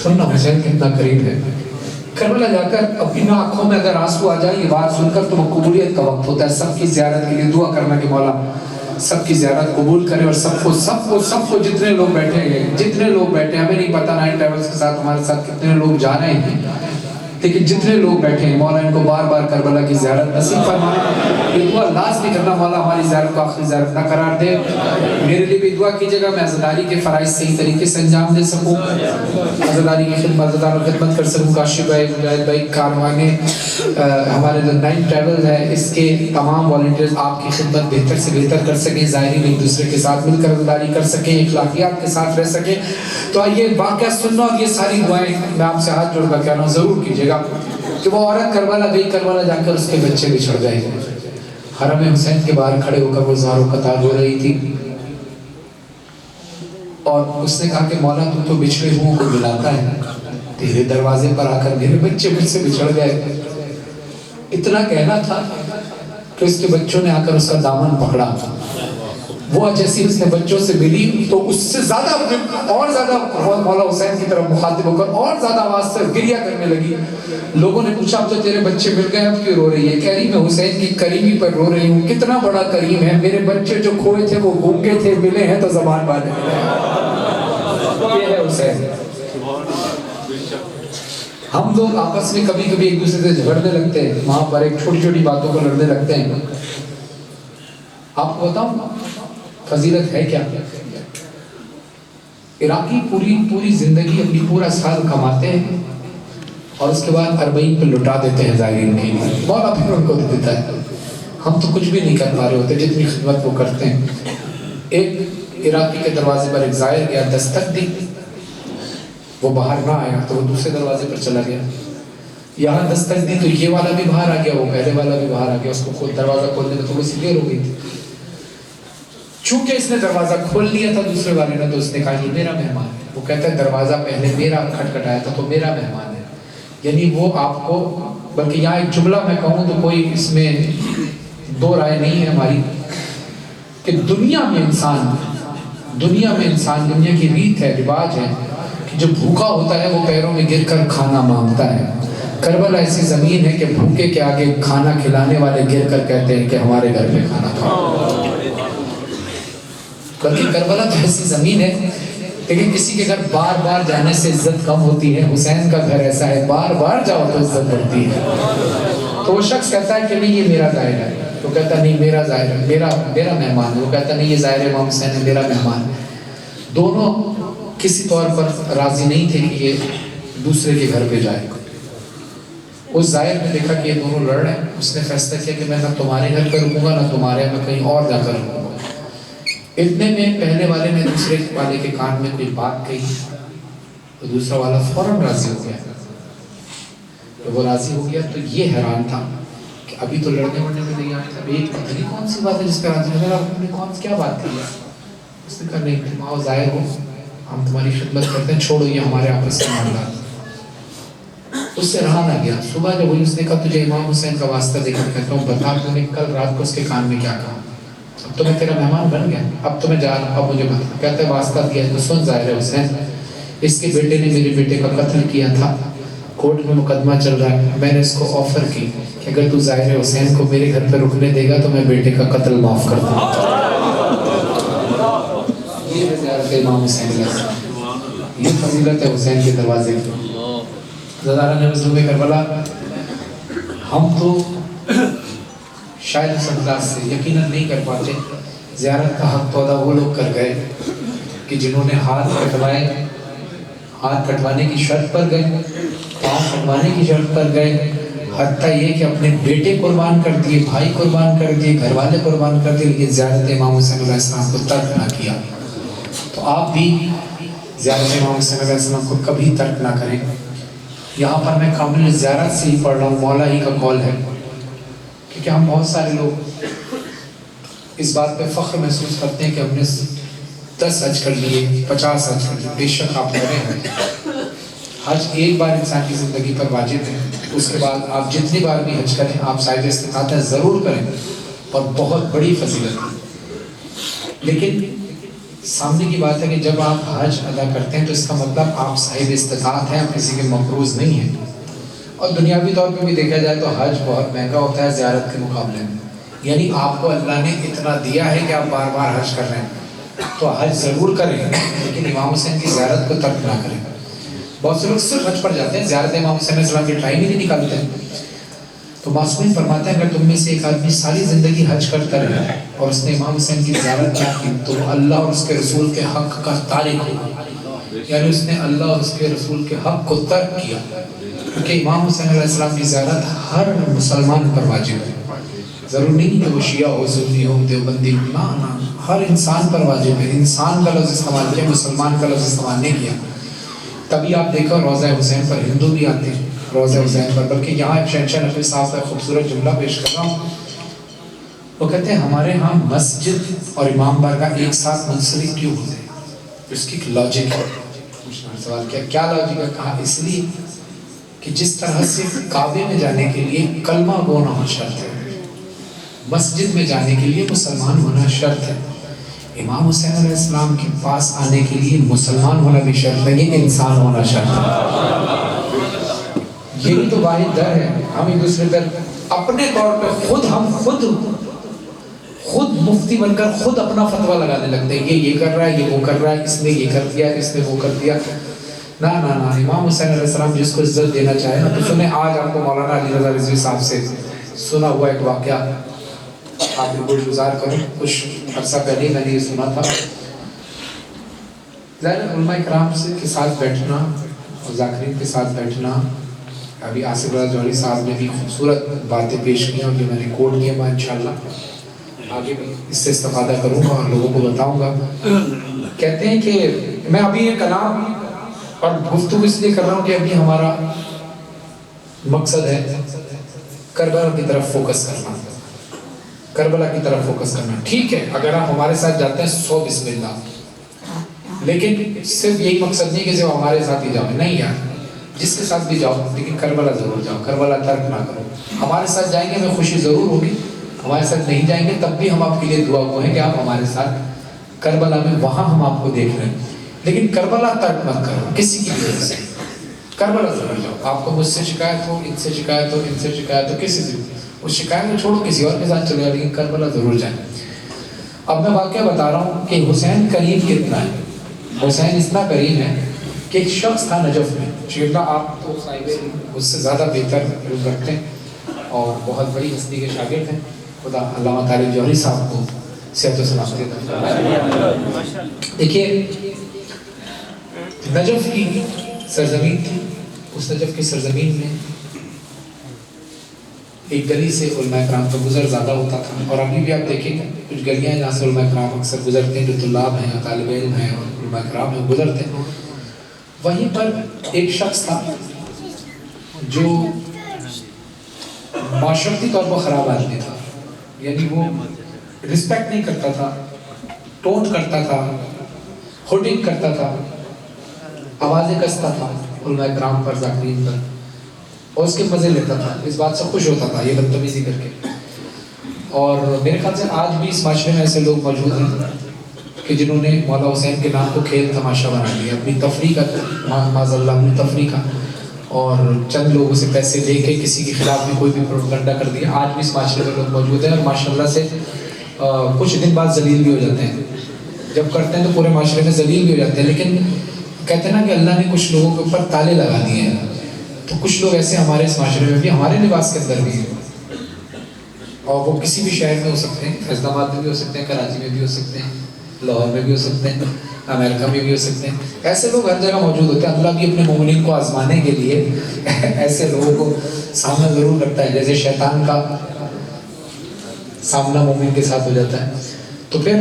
Speaker 1: سننا حسین کتنا قریب ہے. کربلا جا کر اپنی آنکھوں میں اگر آنسو آ جائے یہ بات سن کر تو وہ قبولیت کا وقت ہوتا ہے. سب کی زیارت کے لیے دعا کرنا کہ مولا سب کی زیارت قبول کرے اور سب کو جتنے لوگ بیٹھے ہمیں نہیں پتا نائن ٹریولز کے ساتھ ہمارے ساتھ کتنے لوگ جا رہے ہیں لیکن جتنے لوگ بیٹھے ہیں مولا ان کو بار بار کربلا کی زیارت نصیب فرما. یہ دعا لازمی کرنا مولا ہماری زیارت کو آخری زیارت نہ قرار دے. میرے لیے بھی دعا کیجیے گا میں عزاداری کے فرائض صحیح طریقے سے انجام دے سکوں, عزاداری کی عزاداروں خدمت کر سکوں. کاشف بھائی, مجاہد بھائی, کاروانے ہمارے جو نائن ٹریول ہے اس کے تمام والنٹیئرز آپ کی خدمت بہتر سے بہتر کر سکیں, زائرین ایک دوسرے کے ساتھ مل کر عزاداری کر سکیں, اخلاقیات کے ساتھ رہ سکیں. تو آئیے واقعہ سننا اور یہ ساری دعائیں میں آپ سے ہاتھ جوڑ کر کہہ رہا ہوں ضرور کیجیے گا کہ وہ عورت کربلا گئی, کربلا جا کر اس کے بچے بچھڑ گئے. حرم حسین کے باہر کھڑے ہو کر وہ زاروں قطار ہو رہی تھی اور اس نے کہا کہ مولا تو بچھڑے ہوں کو بلاتا ہے, تیرے دروازے پر آ کر میرے بچے مجھ سے بچھڑ گئے. اتنا کہنا تھا کہ اس کے بچوں نے آ کر اس کا دامن پکڑا. وہ جیسی اس نے بچوں سے ملی تو اس سے زیادہ اور زیادہ مولا حسین کی طرف مخاطب ہو کر اور زیادہ آواز سے گریہ کرنے لگی. لوگوں نے پوچھا اب تو تیرے بچے مل گئے اب کیوں رو رہی ہے؟ کہہ رہی میں حسین کی کریمی پر رو رہی ہوں. کتنا بڑا کریم ہے, میرے بچے جو کھوئے تھے وہ گونگے تھے, ملے ہیں تو زبان باندھے. یہ ہے حسین. ہم لوگ آپس میں کبھی کبھی ایک دوسرے سے جھگڑنے لگتے ہیں, وہاں پر ایک چھوٹی چھوٹی باتوں کو لڑنے لگتے ہیں. آپ کو بتاؤں فضیلت ہے کیا؟ عراقی پوری زندگی اپنی پورا سال کماتے ہیں اور اس کے بعد 40 پہ لٹا دیتے ہیں زائرین کے لیے. مولا پھر ان کو دے دیتا ہے. ہم تو کچھ بھی نہیں کر پا رہے ہوتے جتنی خدمت وہ کرتے ہیں. ایک عراقی کے دروازے پر ایک زائر گیا, دستک دی, وہ باہر نہ آیا تو وہ دوسرے دروازے پر چلا گیا. یہاں دستک دی تو یہ والا بھی باہر آ گیا, وہ پہلے والا بھی باہر آ گیا. اس کو دروازہ کھولنے میں تھوڑی سی دیر ہو گئی تھی. چونکہ اس نے دروازہ کھول لیا تھا دوسرے والے نے تو اس نے کہا یہ میرا مہمان ہے. وہ کہتا ہے دروازہ پہلے میرا کھٹکھٹایا تھا تو میرا مہمان ہے. یعنی وہ آپ کو, بلکہ یہاں ایک جملہ میں کہوں تو کوئی اس میں دو رائے نہیں ہے ہماری, کہ دنیا میں انسان دنیا کی ریت ہے, رواج ہے کہ جو بھوکا ہوتا ہے وہ پیروں میں گر کر کھانا مانگتا ہے. کربلا ایسی زمین ہے کہ بھوکے کے آگے کھانا کھلانے والے گر کر کہتے ہیں کہ ہمارے گھر پہ کھانا کھاؤ. بلکہ کربلا تو ایسی زمین ہے لیکن کسی کے گھر بار بار جانے سے عزت کم ہوتی ہے. حسین کا گھر ایسا ہے بار بار جاؤ تو عزت بڑھتی ہے. تو وہ شخص کہتا ہے کہ نہیں یہ میرا ظاہر ہے, وہ کہتا نہیں میرا ظاہر ہے, میرا مہمان ہے. وہ کہتا نہیں یہ ظاہر امام حسین ہے, میرا مہمان ہے. دونوں کسی طور پر راضی نہیں تھے کہ یہ دوسرے کے گھر پہ جائے. اس ظاہر نے دیکھا کہ یہ دونوں لڑ رہے ہیں. اس نے فیصلہ کیا کہ میں نہ تمہارے گھر پہ رکوں گا نہ تمہارے, میں کہیں اور جا کر رکوں گا. اتنے میں پہلے والے نے دوسرے والے کے کان میں کوئی بات کہی تو دوسرا والا فوراً راضی ہو گیا. تو وہ راضی ہو گیا تو یہ حیران تھا کہ ابھی تو لڑنے وڑنے میں نہیں آیا تھا, ایک پتہ نہیں کون سی بات ہے جس پہ راضی ہو گیا. آپ نے کون کیا بات کی ہے؟ اس نے کہا نہیں تم آؤ ظاہر ہو, ہم تمہاری خدمت کرتے ہیں, چھوڑو یہ ہمارے آپس کے معاملات. اس سے رہا نہ گیا. صبح جب اس نے کہا تجھے امام حسین کا واسطہ دیکھنا کہتا ہوں, بتا تو نے کل رات کو اس کے کان میں کیا کہا. اب تو میں تیرا مہمان بن گیا, اب تو میں جا رہا ہوں, اب مجھے بتا. کہتا ہے واسطہ دیا تو سن ظاہر حسین, اس کے بیٹے نے میرے بیٹے کا قتل کیا تھا, کورٹ میں مقدمہ چل رہا ہے. میں نے اس کو آفر کی کہ اگر تو ظاہر حسین کو میرے گھر پہ رکنے دے گا تو میں بیٹے کا قتل معاف کر دوں. یہ ہے زیارت امام حسین علیہ السلام, یہ فضیلت ہے حسین کے دروازے کی. زدارہ نے مظلوم کربلا, ہم تو شاید اس انداز سے یقیناً نہیں کر پاتے. زیارت کا حق تو ادا وہ لوگ کر گئے کہ جنہوں نے ہاتھ کٹوائے, ہاتھ کٹوانے کی شرط پر گئے, پاؤں کٹوانے کی شرط پر گئے, حتیٰ یہ کہ اپنے بیٹے قربان کر دیے, بھائی قربان کر دیے, گھر والے قربان کر دیے, لیکن زیارت امام حسین علیہ السلام کو ترک نہ کیا. تو آپ بھی زیارت امام حسین علیہ السلام کو کبھی ترک نہ کریں. یہاں پر میں کامل زیارت سے ہی پڑھ رہا ہوں, مولا ہی کا قول ہے, کیونکہ ہم بہت سارے لوگ اس بات پہ فخر محسوس کرتے ہیں کہ ہم نے 10 حج کر لیے, 50 حج کر لیے. بے شک آپ کرے ہیں. حج ایک بار انسان کی زندگی پر واجب ہے, اس کے بعد آپ جتنی بار بھی حج کریں آپ صاحب استطاعت ضرور کریں, اور بہت بڑی فضیلت ہے. لیکن سامنے کی بات ہے کہ جب آپ حج ادا کرتے ہیں تو اس کا مطلب آپ صاحب استطاعت ہیں, آپ کسی کے مقروض نہیں ہیں. اور دنیاوی طور پہ بھی دیکھا جائے تو حج بہت مہنگا ہوتا ہے زیارت کے مقابلے میں. یعنی آپ کو اللہ نے اتنا دیا ہے کہ آپ بار بار حج کر رہے ہیں تو حج ضرور کریں, لیکن امام حسین کی زیارت کو ترک نہ کریں. بہت سے لوگ صرف حج پر جاتے ہیں, زیارت امام حسین علیہ السلام کی ٹائم ہی نہیں نکالتے ہیں. تو معصومین فرماتے ہیں اگر تم میں سے ایک آدمی ساری زندگی حج کرتا رہے اور اس نے امام حسین کی زیارت نہ کی تو اللہ اور اس کے رسول کے حق کا تارک ہوگا, یعنی اس نے اللہ اور اس کے رسول کے حق کو ترک کیا. کیونکہ امام حسین علیہ السلام کی زیارت ہر مسلمان پر واجب ہے. ضرور نہیں کہ وہ شیعہ ہو, سنی ہو, دیوبندی ہو, نہ, ہر انسان پر واجب ہے. انسان کا لفظ استعمال کیا, مسلمان کا لفظ استعمال نہیں کیا. تبھی آپ دیکھو روضہ حسین پر ہندو بھی آتے ہیں, روضہ حسین پر. بلکہ یہاں ایک شہنشاہ نقوی صاحب کا خوبصورت جملہ پیش کر رہا ہوں. وہ کہتے ہیں ہمارے ہاں مسجد اور امام بارگاہ ایک ساتھ منسلک کیوں ہوتے ہیں؟ اس کی لاجک ہے. سوال کیا لاجک ہے؟ کہا اس لیے کہ جس طرح سے کعبے میں جانے کے لیے کلمہ گو نہ ہونا شرط ہے, مسجد میں جانے کے لیے مسلمان ہونا شرط ہے, امام حسین علیہ السلام کے پاس آنے کے لیے مسلمان ہونا بھی شرط ہے, یہ انسان ہونا شرط ہے. یہی تو واحد در ہے. ہم ایک دوسرے پر اپنے طور پہ خود مفتی بن کر خود اپنا فتویٰ لگانے لگتے ہیں, یہ کر رہا ہے, یہ وہ کر رہا ہے, اس نے یہ کر دیا, اس نے وہ کر دیا. نہ امام حسین علیہ السلام جس کو عزت دینا چاہے نا, تو سنیں آج آپ کو مولانا علی رضا رضوی صاحب سے سنا ہوا ایک واقعہ آپ کو گزار کروں. کچھ عرصہ پہلے میں نے یہ سنا تھا. علماء کرام کے ساتھ بیٹھنا اور ذاکرین کے ساتھ بیٹھنا, ابھی آصف رضا جوہری صاحب نے بھی خوبصورت باتیں پیش کی اور جو میں نے کوٹ کیا, میں انشاءاللہ آگے بھی اس سے استفادہ کروں گا اور لوگوں کو بتاؤں گا. کہتے ہیں کہ میں ابھی یہ کلام اور گفتگو اس لیے کر رہا ہوں کہ ابھی ہمارا مقصد ہے کربلا کی طرف فوکس کرنا, کربلا کی طرف فوکس کرنا. ٹھیک ہے اگر آپ ہمارے ساتھ جاتے ہیں 100 بسم اللہ, لیکن صرف یہی مقصد نہیں کہ صرف ہمارے ساتھ ہی جاؤ, نہیں یار, جس کے ساتھ بھی جاؤ لیکن کربلا ضرور جاؤ, کربلا ترک نہ کرو. ہمارے ساتھ جائیں گے ہمیں خوشی ضرور ہوگی, ہمارے ساتھ نہیں جائیں گے تب بھی ہم آپ کے لیے دعا گو ہیں کہ آپ ہمارے ساتھ کربلا میں, وہاں ہم آپ کو دیکھ رہے ہیں. لیکن کربلا ترک مت کرو کسی کی وجہ سے, کربلا ضرور جاؤ. آپ کو مجھ سے شکایت ہو, ان سے شکایت ہو, ان سے شکایت ہو, کسی سے, اس شکایت کو چھوڑو کسی اور کے ساتھ چلے جاؤ, لیکن کربلا ضرور جائیں. اب میں واقعہ بتا رہا ہوں کہ حسین کریم کتنا ہے. حسین اتنا کریم ہے کہ ایک شخص تھا نجف میں. شیخ آپ تو صاحب اس سے زیادہ بہتر علم رکھتے ہیں اور بہت بڑی ہستی کے شاگرد ہیں. خدا علامہ طالب جوہری صاحب کو صحت و سلامتی عطا. دیکھیے نجف کی سرزمین تھی, اس نجف کی سرزمین میں ایک گلی سے علماء کرام کا گزر زیادہ ہوتا تھا, اور ابھی بھی آپ دیکھیں گے کچھ گلیاں جہاں سے علماء کرام اکثر گزرتے ہیں, جو طلاب ہیں, طالب علم ہیں اور علماء کرام ہیں گزرتے ہیں. وہیں پر ایک شخص تھا جو معاشرتی طور پر خراب آدمی تھا, یعنی وہ رسپیکٹ نہیں کرتا تھا, ٹونٹ کرتا تھا, ہوٹنگ کرتا تھا, آوازیں کستا تھا علماء کرام پر, ذاکرین پر, اور اس کے مزے لیتا تھا, اس بات سے خوش ہوتا تھا یہ بدتمیزی کر کے. اور میرے خیال سے آج بھی اس معاشرے میں ایسے لوگ موجود ہیں کہ جنہوں نے مولا حسین کے نام کو کھیل تماشا بنا لیا, اپنی تفریح کا, معاذ اللہ اپنی تفریح کا, اور چند لوگوں سے پیسے لے کے کسی کے خلاف بھی کوئی بھی پروپیگنڈا کر دیا. آج بھی اس معاشرے میں لوگ موجود ہیں اور ماشاءاللہ سے کچھ دن بعد ذلیل بھی ہو جاتے ہیں. جب کرتے ہیں تو پورے معاشرے میں ذلیل بھی ہو جاتے ہیں, لیکن کہتے ہیں نا کہ اللہ نے کچھ لوگوں کے اوپر تالے لگا دیے ہیں. تو کچھ لوگ ایسے ہمارے اس معاشرے میں بھی, ہمارے لباس کے اندر بھی ہیں. اور وہ کسی بھی شہر میں ہو سکتے ہیں، فیصل آباد میں بھی ہو سکتے ہیں، کراچی میں بھی ہو سکتے ہیں، لاہور میں بھی ہو سکتے ہیں، امریکہ میں بھی ہو سکتے ہیں. ایسے لوگ ہر جگہ موجود ہوتے ہیں. اللہ بھی اپنے مومنین کو آزمانے کے لیے ایسے لوگوں کو سامنا ضرور رکھتا ہے، جیسے شیطان کا سامنا مومن کے ساتھ ہو جاتا ہے. تو پھر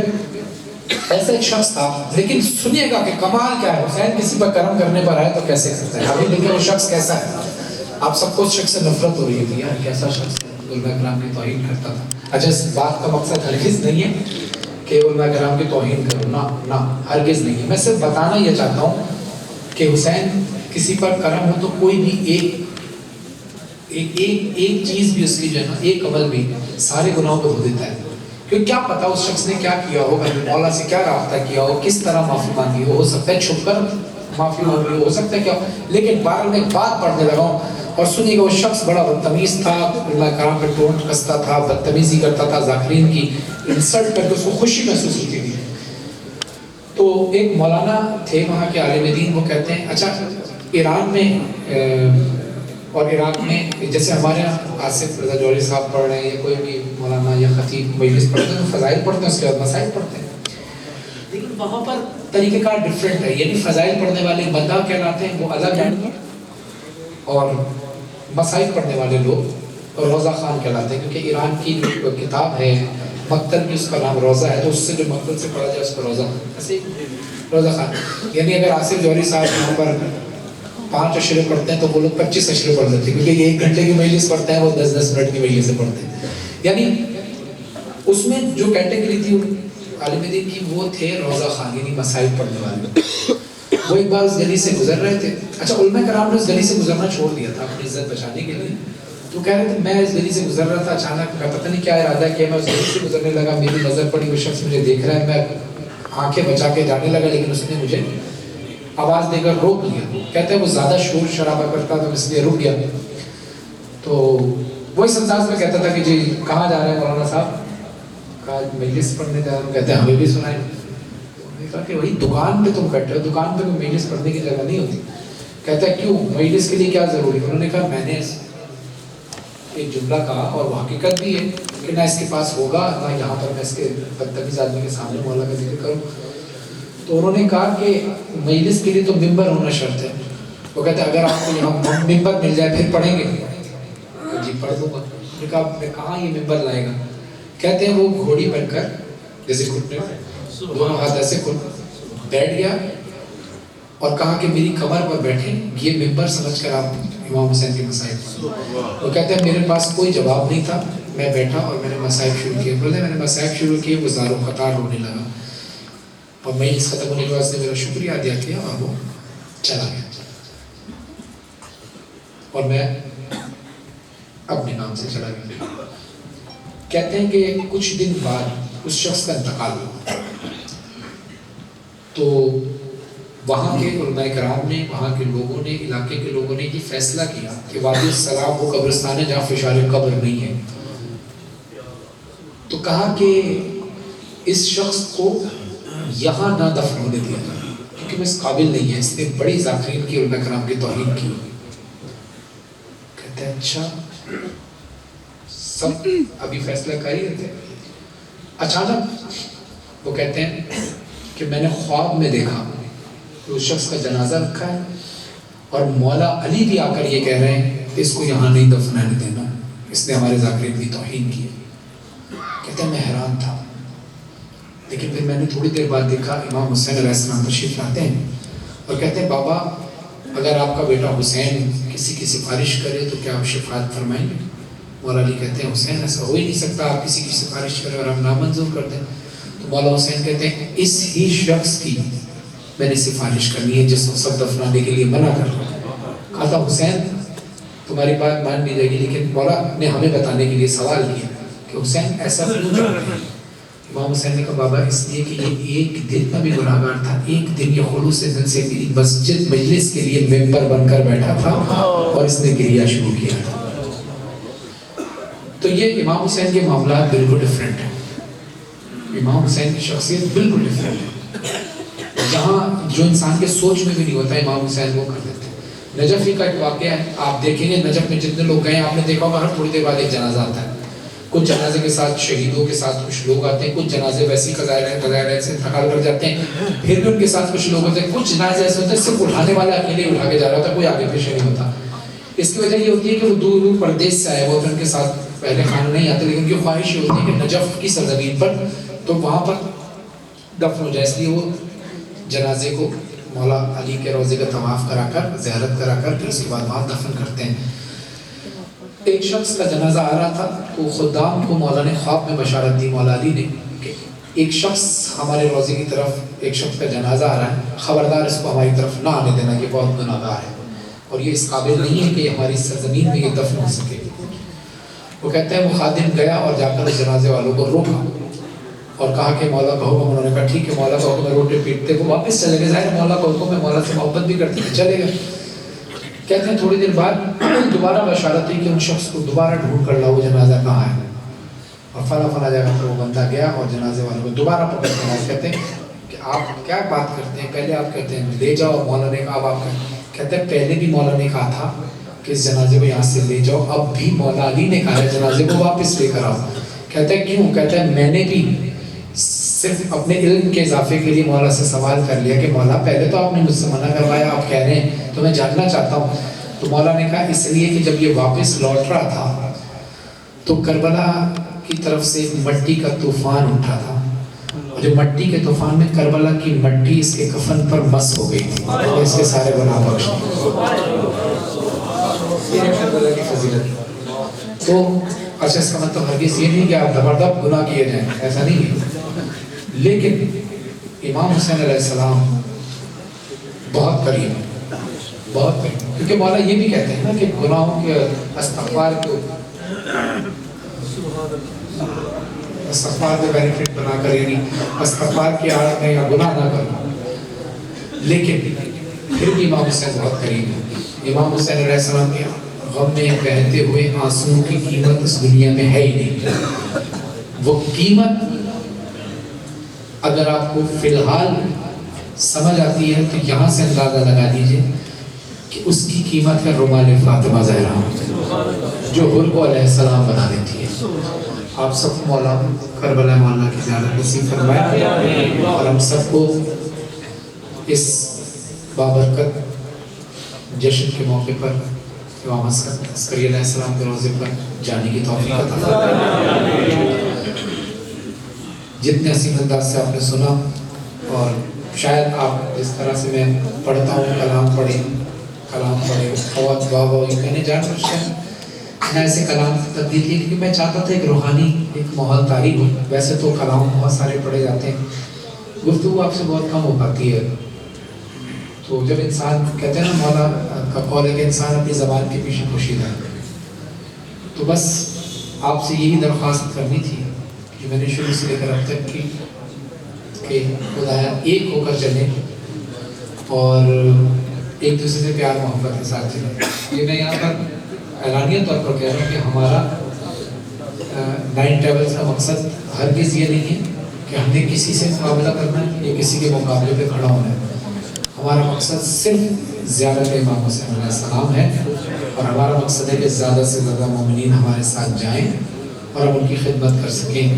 Speaker 1: ایسا ایک شخص تھا، لیکن سنیے گا کہ کمال کیا ہے. حسین کسی پر کرم کرنے پر آئے تو کیسے کرتا ہے. ابھی دیکھیں وہ شخص کیسا ہے. آپ سب کو اس شخص سے نفرت ہو رہی تھی، یار کیسا شخص ہے، علماء کرام کی توہین کرتا تھا. اچھا اس بات کا مقصد ہرگز نہیں ہے کہ علماء کرام کی توہین کرو، نہ ہرگز نہیں ہے. میں صرف بتانا یہ چاہتا ہوں کہ حسین کسی پر کرم ہو تو کوئی بھی ایک چیز بھی اس کی جو ہے نا، ایک عمل بھی سارے گناہوں کو دھو دیتا ہے. کیونکہ کیا پتا اس شخص نے کیا کیا ہو، مولا سے کیا رابطہ کیا ہو، کس طرح معافی مانگی ہو سکتا ہے چھپ کر معافی مانگی ہو سکتا ہے کیا. لیکن بہرحال میں ایک بات پڑھنے لگا ہوں اور سنیے گا. وہ شخص بڑا بدتمیز تھا، علماء کرام پہ ٹونٹ کستا تھا، بدتمیزی کرتا تھا، ذاکرین کی انسلٹ کر کے اس کو خوشی محسوس ہوتی تھی. تو ایک مولانا تھے وہاں کے عالم دین، وہ کہتے ہیں اچھا ایران میں اور عراق میں جیسے ہمارے یہاں آصف رضا جوہری صاحب پڑھ رہے ہیں یا کوئی بھی مولانا یا خطیب مجلس پڑھتے ہیں تو فضائل پڑھتے ہیں، اس کے بعد مسائل پڑھتے ہیں. لیکن وہاں پر طریقہ کار ڈفرینٹ ہے. یعنی فضائل پڑھنے والے بندہ کہلاتے ہیں، وہ الگ ہیں، اور مسائل پڑھنے والے لوگ روزہ خان کہلاتے ہیں. کیونکہ ایران کی جو کتاب ہے مقتل کی، اس کا نام روزہ ہے، تو اس سے جو مقتل سے پڑھا جائے اس کو روزہ روزہ خان. یعنی اگر آصف جوہری صاحب یہاں پر 5 اشرے پڑھتے ہیں تو وہ لوگ 25 اشرے پڑھ لیتے ہیں، کیونکہ یہ 1 گھنٹے کی مجلس پڑھتے ہیں، وہ 10-10 منٹ کی مجلس سے پڑھتے ہیں. یعنی اس میں جو کیٹیگری تھی عالم دین کی وہ تھے روزہ خان، یعنی مسائل پڑھنے والے. وہ ایک بار اس گلی سے گزر رہے تھے. اچھا علماء کرام نے اس گلی سے گزرنا چھوڑ دیا تھا اپنی عزت بچانے کے لیے. تو کہہ رہے تھے میں اس گلی سے گزر رہا تھا، اچانک میں پتہ نہیں کیا ارادہ کیا، میں اس گلی سے گزرنے لگا، میری نظر پڑی وہ شخص مجھے دیکھ رہا ہے، میں آنکھیں بچا کے جانے لگا، لیکن اس نے مجھے آواز دے کر روک لیا. کہتے ہیں وہ زیادہ شور شرابہ کرتا تو اس لیے رک گیا. تو وہ اس انداز میں کہتا تھا کہ جی کہاں جا رہے ہیں مولانا صاحب؟ کہا مجلس پڑھنے جا رہا ہوں. کہتے ہیں ہمیں بھی سنائیں. کہا کہ وہی دکان پہ تم بیٹھے ہو، دکان پہ کوئی مجلس پڑھنے کی جگہ نہیں ہوتی. کہتا ہے کیوں، مجلس کے لیے کیا ضروری؟ انہوں نے کہا میں نے ایک جملہ کہا اور وہ حقیقت بھی ہے کہ نہ اس کے پاس ہوگا نہ یہاں پر میں اس کے بدتمیز آدمی کے سامنے مولا کا ذکر کروں. تو انہوں نے کہا کہ مجلس کے لیے تو ممبر ہونا شرط ہے. وہ کہتے ہیں اگر آپ کو یہاں ممبر مل جائے پھر پڑھیں گے؟ جی پڑھ دوں گا. انہوں نے کہا میں کہاں یہ ممبر لائے گا؟ کہتے ہیں وہ گھوڑی بن کر جیسے گھٹنے دونوں ہاتھ ایسے بیٹھ گیا اور کہا کہ میری کمر پر بیٹھے، یہ ممبر سمجھ کر آپ امام حسین کے مسائل پڑھیں. وہ کہتے ہیں میرے پاس کوئی جواب نہیں تھا، میں بیٹھا اور میں نے مسائل شروع کیے. بولے میں نے مسائل شروع کیے، وہ زار و قطار ہونے لگا اور میں اس ختم ہونے کے بعد نے میرا شکریہ ادا کیا اور وہ چلا گیا اور میں اپنے کام سے چلا گیا. کہتے ہیں کہ کچھ دن بعد اس شخص کا انتقال ہوا. تو وہاں کے علماء کرام نے، وہاں کے لوگوں نے، علاقے کے لوگوں نے یہ فیصلہ کیا کہ وادی السلام وہ قبرستان ہے جہاں فشار قبر نہیں ہے. تو کہا کہ اس شخص کو یہاں نہ دفن ہونے دیا جائے کیونکہ وہ اس قابل نہیں ہے، اس نے بڑی ذاکرین کی، علماء کرام کی توہین کی. کہتے ہیں اچھا سب ابھی فیصلہ کر ہی رہے تھے. اچانک وہ کہتے ہیں کہ میں نے خواب میں دیکھا کہ اس شخص کا جنازہ رکھا ہے اور مولا علی بھی آ کر یہ کہہ رہے ہیں کہ اس کو یہاں نہیں دفنانے دینا، اس نے ہمارے ذاکرین کی توہین کی. کہتے ہیں میں حیران تھا، لیکن پھر میں نے تھوڑی دیر بعد دیکھا امام حسین علیہ السلام تشریف لاتے ہیں اور کہتے ہیں بابا اگر آپ کا بیٹا حسین کسی کی سفارش کرے تو کیا آپ شفاعت فرمائیں گے؟ مولا علی کہتے ہیں حسین ایسا ہو ہی نہیں سکتا، آپ کسی کی سفارش کریں اور ہم نامنظور کر دیں. تو مولا حسین کہتے ہیں اس ہی شخص کی میں نے سفارش کرنی ہے جس کو سب دفنانے کے لیے منع کر رہا ہے. کہا تھا حسین تمہاری بات مان لی جائے گی، لیکن مولا نے ہمیں بتانے کے لیے سوال کیا کہ حسین ایسا کیوں چاہتے ہیں؟ امام حسین نے کہا بابا اس لیے کہ یہ ایک دن میں بھی گناہگار تھا، ایک دن یہ خلوص دل سے میری مسجد مجلس کے لیے ممبر بن کر بیٹھا تھا اور اس نے گریہ شروع کیا تھا. تو یہ امام حسین کے معاملات بالکل ڈیفرنٹ ہیں. امام حسین کی شخصیت بالکل ڈیفرنٹ ہے. جہاں جو انسان کے سوچ میں بھی نہیں ہوتا امام حسین وہ کر دیتے ہیں. نجف کا ایک واقعہ ہے، آپ دیکھیں گے نجف میں جتنے لوگ گئے آپ نے دیکھا ہوگا ہر تھوڑی دیر بعد ایک جنازہ آتا ہے. کچھ جنازے کے ساتھ شہیدوں کے ساتھ کچھ لوگ آتے ہیں, کچھ جنازے ویسے ہی قضائے سے انتقال کر جاتے ہیں, پھر بھی ان کے ساتھ کچھ لوگ ہوتے ہیں, کچھ جنازے ایسے ہوتے ہیں صرف اٹھانے والا اکیلے اٹھا کے جا رہا ہوتا ہے, کوئی آگے پیچھے نہیں ہوتا. اس کی وجہ یہ ہوتی ہے کہ وہ دور دور پردیس سے آئے ہوتے ہیں, ان کے ساتھ پہلے خانہ نہیں آتے, لیکن ان کی خواہش یہ ہوتی ہے کہ نجف کی سرزمین پر تو وہاں پر دفن ہو جائے, اس لیے وہ جنازے کو مولا علی کے روضے کا طواف کرا کر, زیارت کرا کر, پھر اس کے بعد وہاں دفن کرتے ہیں. ایک شخص کا جنازہ آ رہا تھا تو خدام کو مولا نے خواب میں بشارت دی, مولا علی نے, کہ ایک شخص ہمارے روضے کی طرف, ایک شخص کا جنازہ آ رہا ہے, خبردار اس کو ہماری طرف نہ آنے دینا, یہ بہت گناہگار ہے اور یہ اس قابل نہیں ہے کہ ہماری سرزمین میں یہ دفن ہو سکے. وہ کہتے ہیں وہ خادم گیا اور جا کر اس جنازے والوں کو روکا اور کہا کہ مولا کا حکم. انہوں نے کہا ٹھیک ہے, مولا کا حکم ہے, روٹے پیٹتے وہ واپس چلے گئے. ظاہر مولا کا حکم ہے, مولا سے محبت بھی کرتے ہیں, چلے گئے. کہتے ہیں تھوڑی دیر بعد دوبارہ بشارت ہوئی کہ ان شخص کو دوبارہ ڈھونڈ کر لاؤ, وہ جنازہ کہاں ہے, اور فلاں جگہ پر وہ بندہ گیا اور جنازے والوں کو دوبارہ پکڑ کر کہتے ہیں کہ آپ کیا بات کرتے ہیں, پہلے آپ کہتے ہیں لے جاؤ, مولا نے کہا اب آپ کہتے ہیں پہلے بھی مولا نے کہا تھا کہ اس جنازے کو یہاں سے لے جاؤ, اب بھی مولا علی نے کہا ہے جنازے کو واپس لے کر آؤ. کہتے ہیں کیوں؟ کہتے ہیں میں نے بھی صرف اپنے علم کے اضافے کے لیے مولا سے سوال کر لیا کہ مولا پہلے تو آپ نے مجھ سے منع کروایا, آپ کہہ رہے ہیں تو میں جاننا چاہتا ہوں. تو مولا نے کہا اس لیے کہ جب یہ واپس لوٹ رہا تھا تو کربلا کی طرف سے مٹی کا طوفان اٹھا تھا, اور جو مٹی کے طوفان میں کربلا کی مٹی اس کے کفن پر مس ہو گئی تھی, اور اس کے سارے گناہ بخش یہ کربلا کی فضیلت. تو اچھا اس کا مطلب ہرگز یہ نہیں کہ آپ زبردست گناہ کیے جائیں, ایسا نہیں ہے, لیکن امام حسین علیہ السلام بہت قریب ہے, بہت قریب, کیونکہ مولا یہ بھی کہتے ہیں نا کہ گناہوں کے استغفار کو بینیفٹ بنا کر, یعنی استغفار کی آڑ میں یا گناہ نہ کرنا, لیکن پھر بھی امام حسین بہت قریب ہے. امام حسین علیہ السلام کے غم میں بہتے ہوئے آنسوؤں کی قیمت اس دنیا میں ہے ہی نہیں. وہ قیمت اگر آپ کو فی الحال سمجھ آتی ہے تو یہاں سے اندازہ لگا دیجئے کہ اس کی قیمت ہے رومال فاطمہ زہرا, جو حر کو علیہ السلام بنا دیتی ہے. آپ سب کو مولا کربلا مولا کی زیارت نصیب فرمائے, اور ہم سب کو اس بابرکت جشن کے موقع پر امام عسکری علیہ السلام کے روزے پر جانے کی توفیق عطا فرمائے. جتنے حسین انداز سے آپ نے سنا, اور شاید آپ جس طرح سے میں پڑھتا ہوں کلام پڑھے خوات دعا ہوئی, میں نے جان کر ایسے کلام تبدیل کی کیونکہ میں چاہتا تھا ایک روحانی ایک ماحول طاری ہو. ویسے تو کلام بہت سارے پڑھے جاتے ہیں, گفتگو آپ سے بہت کم ہو پاتی ہے. تو جب انسان کہتے ہیں نا, مولا کا قول ہے کہ انسان اپنی زبان کے پیچھے پوشیدہ ہے, تو بس آپ سے یہی درخواست کرنی تھی کہ میں نے شروع سے لے کر اب تک کی کہ خدایا ایک ہو کر چلیں اور ایک دوسرے سے پیار محبت کے ساتھ چلیں. یہ میں یہاں پر اعلانیہ طور پر کہہ رہا ہوں کہ ہمارا 9 ٹیبلز کا مقصد ہرگز یہ نہیں ہے کہ ہم نے کسی سے مقابلہ کرنا ہے یا کسی کے مقابلے پہ کھڑا ہونا ہے. ہمارا مقصد صرف زیارت امام حسین علیہ السلام ہے, اور ہمارا مقصد ہے کہ زیادہ سے زیادہ مومنین ہمارے ساتھ جائیں اور ہم ان کی خدمت کر سکیں.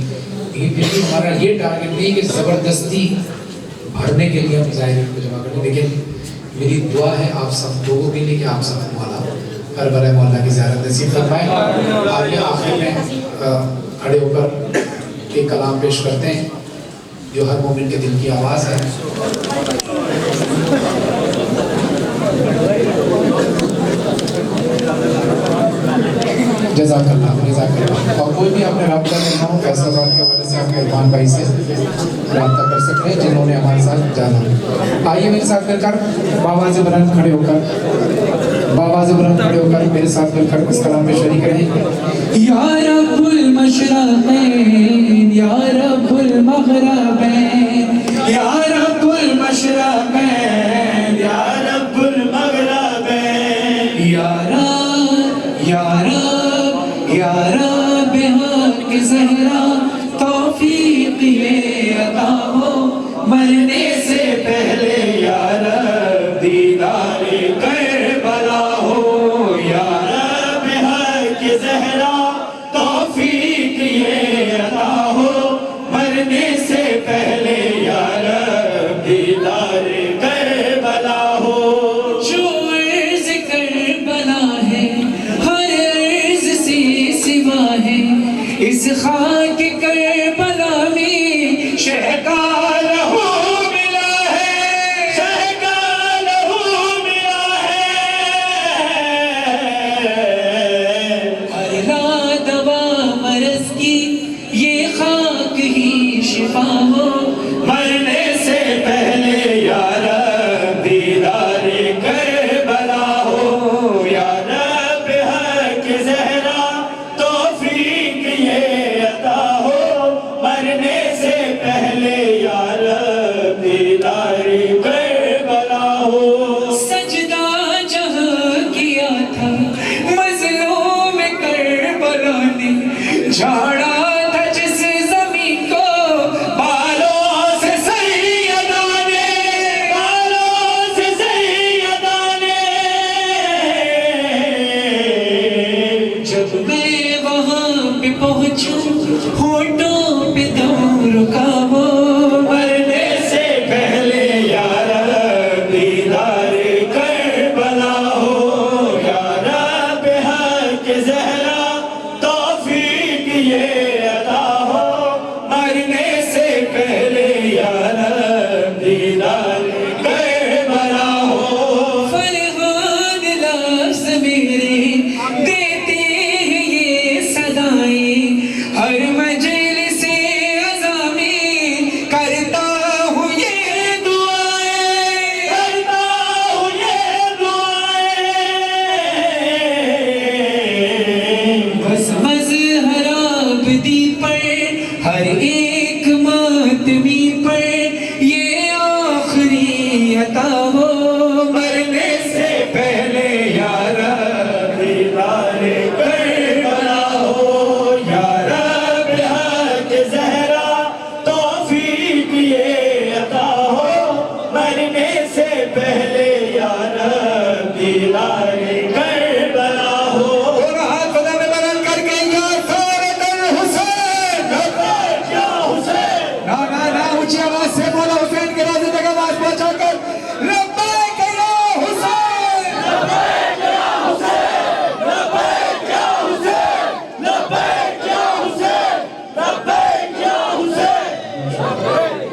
Speaker 1: لیکن پھر بھی ہمارا یہ ٹارگٹ نہیں کہ زبردستی بھرنے کے لیے ہم ظاہرین کو جمع کریں, لیکن میری دعا ہے آپ سب لوگوں کے لیے کہ آپ سب مولا کربلا مولا کی زیارت نصیب فرمائیں. آگے آخر میں کھڑے ہو کر ایک کلام پیش کرتے ہیں جو ہر مومن کے دل کی آواز ہے. جزاک اللہ. اور کوئی بھی اپنے رابطہ کرنا ہو فیصل آباد کے حوالے سے آپ کے عرفان بھائی سے رابطہ کر سکتے ہیں جنہوں نے ہمارے ساتھ جانا. آئیے میرے ساتھ مل کر باواز بلند کھڑے ہو کر میرے ساتھ مل کر اس کلام میں شریک رہیں.
Speaker 4: یا رب المشرقین یا رب المغربین یا رب المشرقین یا رب المغربین یا رب یا رب یا رب حق زہرا توفیق یہ عطا ہو مرنے سے پہلے یا رب دیدار کربلا ہو. یا رب حق زہرا توفیق مرنے سے پہلے یا رب دیدار کربلا ہو. جو عرض کربلا ہے ہر عرض سے سوا ہے، اس خاک کربلا میں شہ کا لہو ملا ہے، شہ کا لہو ملا ہے. ہر لا دوا مرض کی یہ خاک ہی شفا ہو. مرنے سے پہلے یا رب دیدار کربلا ہو. یا رب حق زہرا توفیق یہ عطا ہو. مرنے سے پہلے یا رب دیدار کربلا ہو. سجدہ جہاں کیا تھا مظلوم کربلا نے، جھاڑا تھا جس زمین کو بالوں سے سیدہ نے، بالوں سے سیدہ نے. جب میں وہاں پہ پہنچوں ہونٹوں پہ دم رکا وہ. مرنے سے پہلے یا رب دیدار کربلا ہو. یا رب حق زہرا توفیق یہ عطا ہو. مرنے سے پہلے یا رب دیدار کربلا ہو. فرحان لفظ میرے دیتے ہیں یہ صدائیں، ہر مجلس عزا میں کرتا ہوں یہ دعائیں، کرتا ہوں یہ دعائیں. بس مظہر آبدی پر ہر